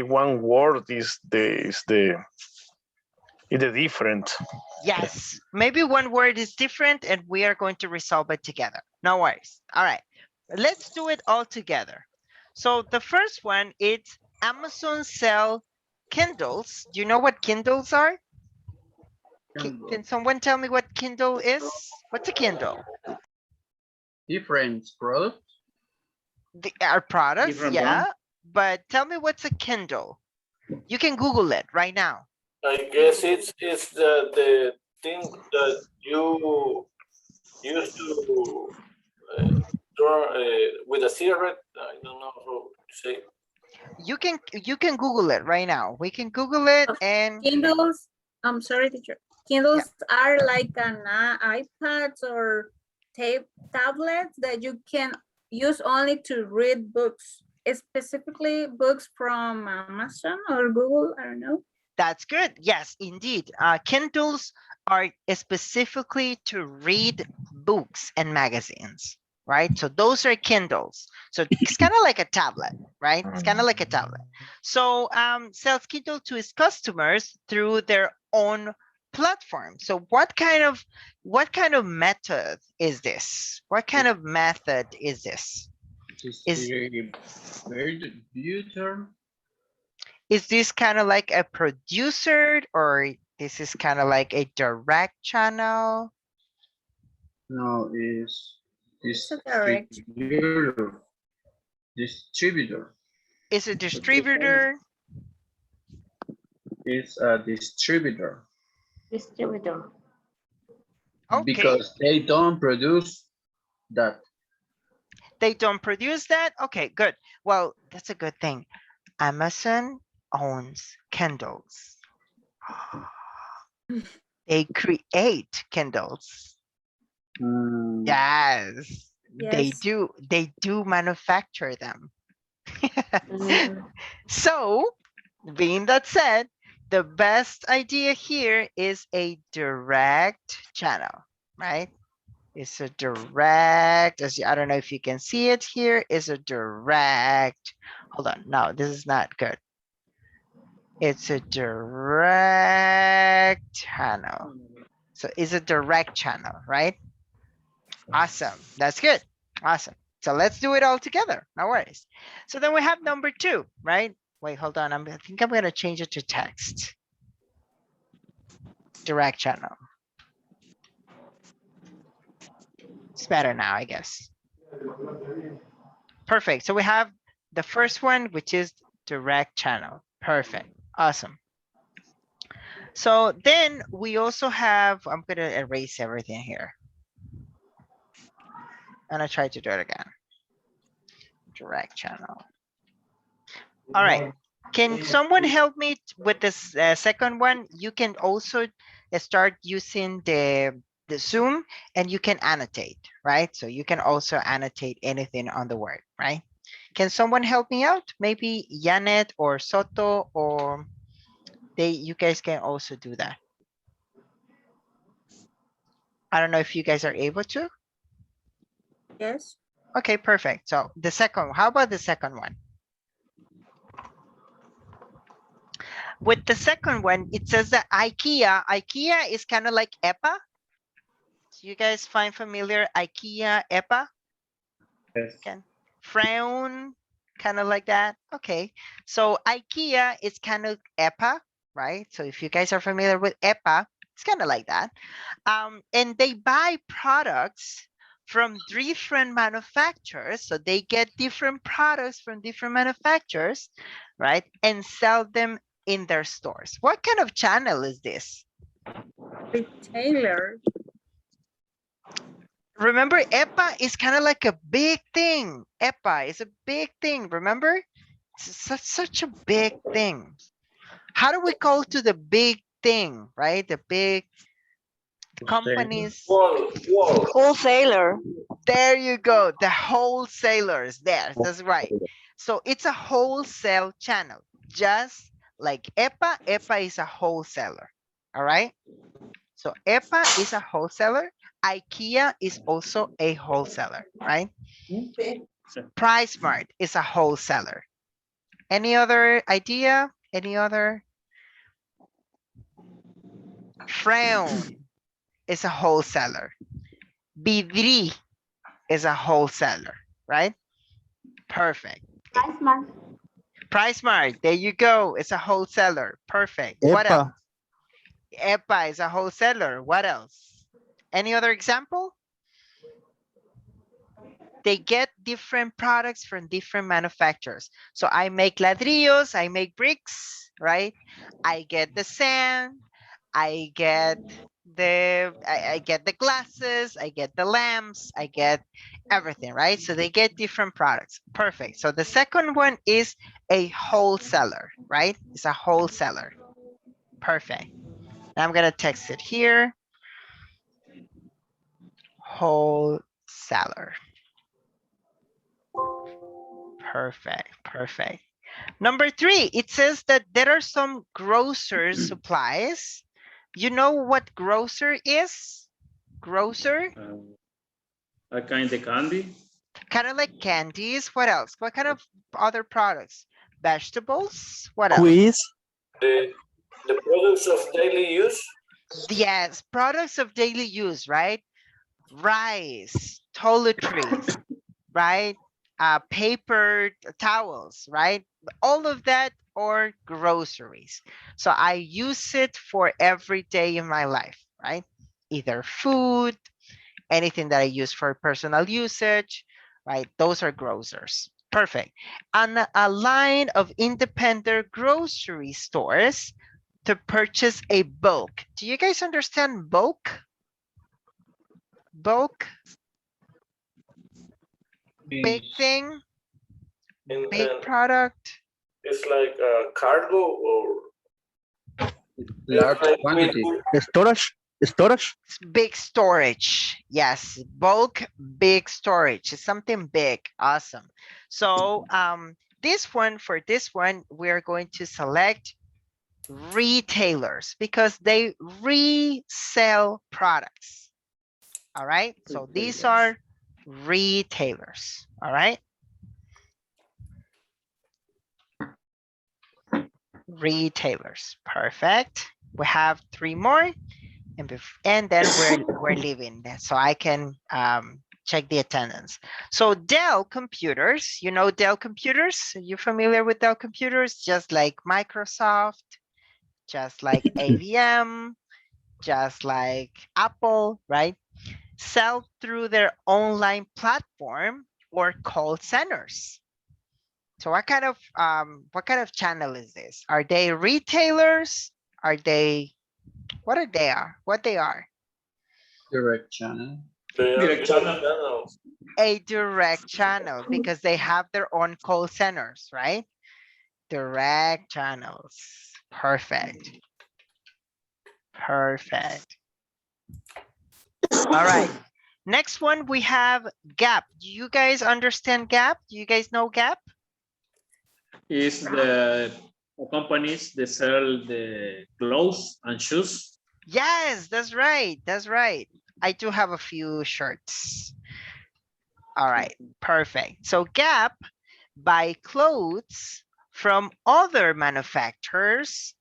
one word is the different. Yes, maybe one word is different and we are going to resolve it together. No worries. All right, let's do it all together. So the first one, it's Amazon sell Kindles. Do you know what Kindles are? Can someone tell me what Kindle is? What's a Kindle? Different products. Our products, Different yeah. one. But tell me what's a Kindle. You can Google it right now. I guess it's the thing that you used to draw with a cigarette. I don't know how to say. You can Google it right now. We can Google it and Kindles. I'm sorry, teacher. Kindles are like an iPads or tablets that you can use only to read books, specifically books from Amazon or Google. I don't know. That's good. Yes, indeed. Kindles are specifically to read books and magazines, right? So those are Kindles. So it's kind of like a tablet, right? It's kind of like a tablet. So sells Kindle to its customers through their own platform. So what kind of method is this? What kind of method is this? Is this kind of like a producer, or this is kind of like a direct channel? No, it's distributor. Distributor. Is a distributor? It's a distributor. Distributor. Okay. Because they don't produce that. They don't produce that? Okay, good. Well, that's a good thing. Amazon owns Kindles. They create Kindles. Yes. Yes. They do manufacture them. Mm, So, being that said, the best idea here is a direct channel, right? It's a direct, I don't know if you can see it here, is a direct, hold on, no, this is not good. It's a direct channel. So it's a direct channel, right? Awesome, that's good, awesome. So let's do it all together, no worries. So then we have number 2, right? Wait, hold on, I think I'm gonna change it to text. Direct channel. It's better now, I guess. Perfect, so we have the first one, which is direct channel. Perfect, awesome. So then we also have, I'm gonna erase everything here. And I try to do it again. Direct channel. All right, can someone help me with this second one? You can also start using the Zoom and you can annotate, right? So you can also annotate anything on the word, right? Can someone help me out? Maybe Janet or Soto, or you guys can also do that. I don't know if you guys are able to. Yes. Okay, perfect. So the second, how about the second one? With the second one, it says that IKEA is kind of like EPA. So you guys find familiar IKEA, EPA? Yes. Can frown, kind of like that. Okay, so IKEA is kind of EPA, right? So if you guys are familiar with EPA, it's kind of like that. And they buy products from different manufacturers. So they get different products from different manufacturers, right? And sell them in their stores. What kind of channel is this? Retailer. Remember, EPA is kind of like a big thing. EPA is a big thing, remember? It's such a big thing. How do we call to the big thing, right? The big companies. Wholesaler. There you go, the wholesalers. There, that's right. So it's a wholesale channel, just like EPA. EPA is a wholesaler, all right? So EPA is a wholesaler. IKEA is also a wholesaler, right? PriceSmart is a wholesaler. Any other idea? Any other? Frown is a wholesaler. Vidri is a wholesaler, right? Perfect. PriceSmart. PriceSmart, there you go. It's a wholesaler. Perfect. What EPA. else? EPA is a wholesaler. What else? Any other example? They get different products from different manufacturers. So I make ladrillos, I make bricks, right? I get the sand, I get I get the glasses, I get the lamps, I get everything, right? So they get different products. Perfect. So the second one is a wholesaler, right? It's a wholesaler. Perfect. Now I'm gonna text it here. Wholesaler. Perfect, perfect. Number 3, it says that there are some grocer supplies. You know what grocer is? Grocer? A kind of candy. Kind of like candies. What else? What kind of other products? Vegetables? What else? Quiz. The products of daily use. Yes, products of daily use, right? Rice, toiletries, right? Paper towels, right? All of that or groceries. So I use it for every day in my life, right? Either food, anything that I use for personal usage, right? Those are grocers. Perfect. And a line of independent grocery stores to purchase a bulk. Do you guys understand bulk? Bulk? Big thing? Big product? It's like a cargo or large quantity. Storage. Storage? It's big storage. Yes, bulk, big storage. It's something big. Awesome. So for this one, we're going to select retailers because they resell products. All right. So these are retailers. All right. Retailers. Perfect. We have 3 more. And then we're leaving, so I can check the attendance. So Dell computers, you know Dell computers? Are you familiar with Dell computers? Just like Microsoft, just like AVM, just like Apple, right? Sell through their online platform or call centers. So what kind of channel is this? Are they retailers? Are they what they are? Direct channel. Direct channel. A direct channel because they have their own call centers, right? Direct channels. Perfect. Perfect. All right. Next one we have Gap. Do you guys understand Gap? Do you guys know Gap? Is the companies that sell the clothes and shoes. Yes, that's right. That's right. I do have a few shirts. All right, perfect. So Gap buy clothes from other manufacturers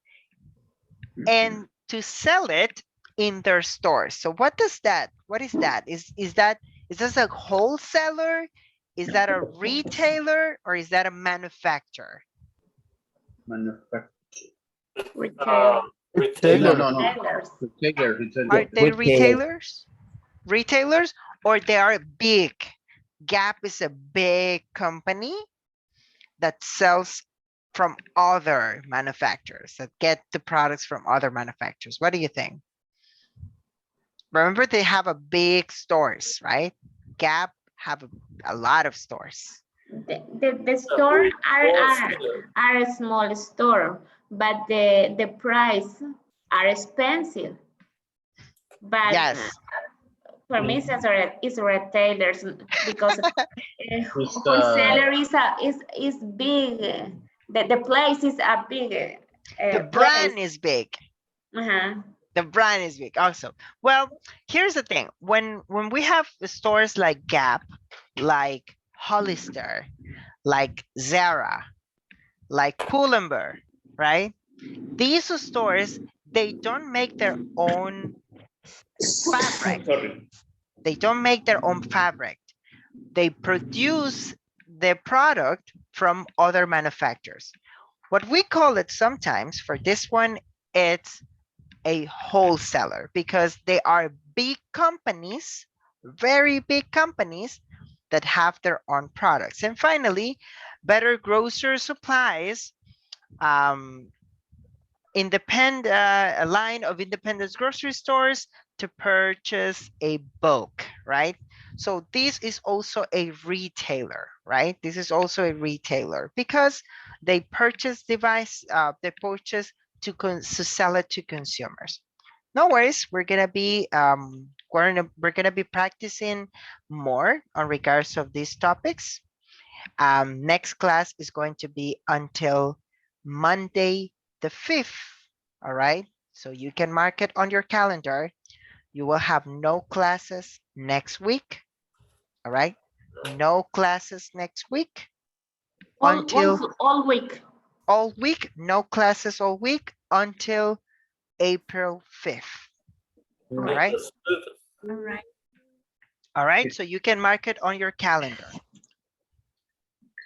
and to sell it in their stores. So what is that? Is this a wholesaler? Is that a retailer or is that a manufacturer? Manufacturer. Retailer. No. Retailer. Are they retailers? Retailers or they are big? Gap is a big company that sells from other manufacturers, that get the products from other manufacturers. What do you think? Remember, they have a big stores, right? Gap have a lot of stores. The store are a small store, but the price are expensive. But yes. For me, it's retailers because wholesaler is big. The place is a big. The brand is big. Uh-huh. The brand is big also. Well, here's the thing. When we have stores like Gap, like Hollister, like Zara, like Pull&Bear, right? These stores, they don't make their own fabric. They don't make their own fabric. They produce the product from other manufacturers. What we call it sometimes for this one, it's a wholesaler because they are big companies, very big companies that have their own products. And finally, Better Grocer Supplies, a line of independent grocery stores to purchase a bulk, right? So this is also a retailer, right? This is also a retailer because they purchase they purchase to sell it to consumers. No worries, we're gonna be practicing more on regards of these topics. Next class is going to be until Monday the 5th. All right, so you can mark it on your calendar. You will have no classes next week. All right, no classes next week until all week. All week, no classes all week until April 5th. All right. All right. All right, so you can mark it on your calendar.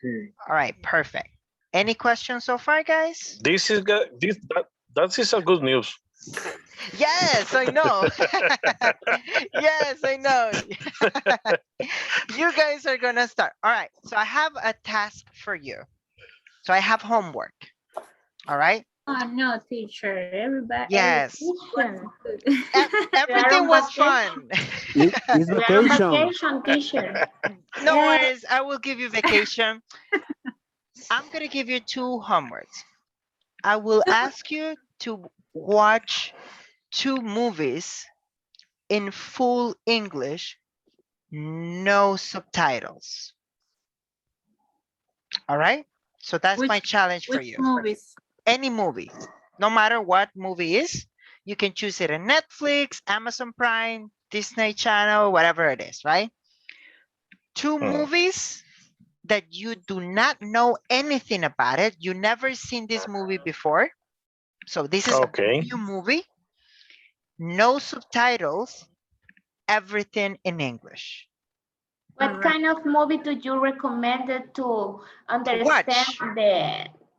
Okay. All right, perfect. Any questions so far, guys? This is good. That is a good news. Yes, I know. Yes, I know. You guys are gonna start. All right, so I have a task for you. So I have homework. All right. Oh no, teacher. Everybody. Yes. Everything was fun. It's vacation. Vacation, teacher. No worries. I will give you vacation. I'm gonna give you 2 homeworks. I will ask you to watch 2 movies in full English, no subtitles. All right. So that's my challenge for you. Movies? Any movie, no matter what movie is, you can choose it in Netflix, Amazon Prime, Disney Channel, whatever it is, right? Two movies that you do not know anything about it. You never seen this movie before. So this is a new movie, no subtitles, everything in English. What kind of movie do you recommend to understand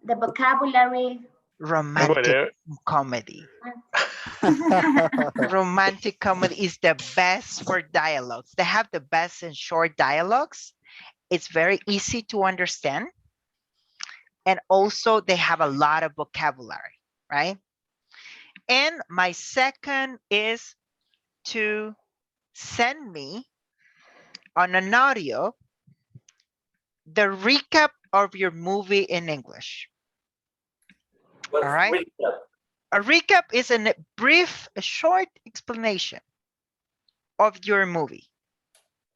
the vocabulary? Romantic comedy. Romantic comedy is the best for dialogues. They have the best and short dialogues. It's very easy to understand. And also they have a lot of vocabulary, right? And my second is to send me on an audio the recap of your movie in English. All right. Recap? A recap is a brief, a short explanation of your movie.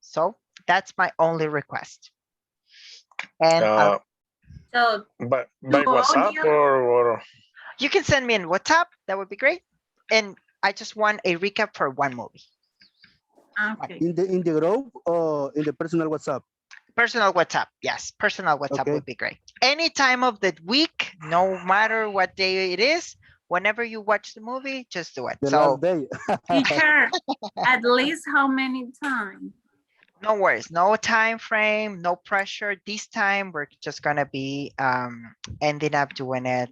So that's my only request. And so by WhatsApp or you can send me in WhatsApp. That would be great. And I just want a recap for one movie. Okay. In the group or in the personal WhatsApp? Personal WhatsApp. Yes, personal WhatsApp would be great. Any time of the week, no matter what day it is, whenever you watch the movie, just do it. The last day. Teacher, at least how many times? No worries, no time frame, no pressure. This time we're just gonna be ending up doing it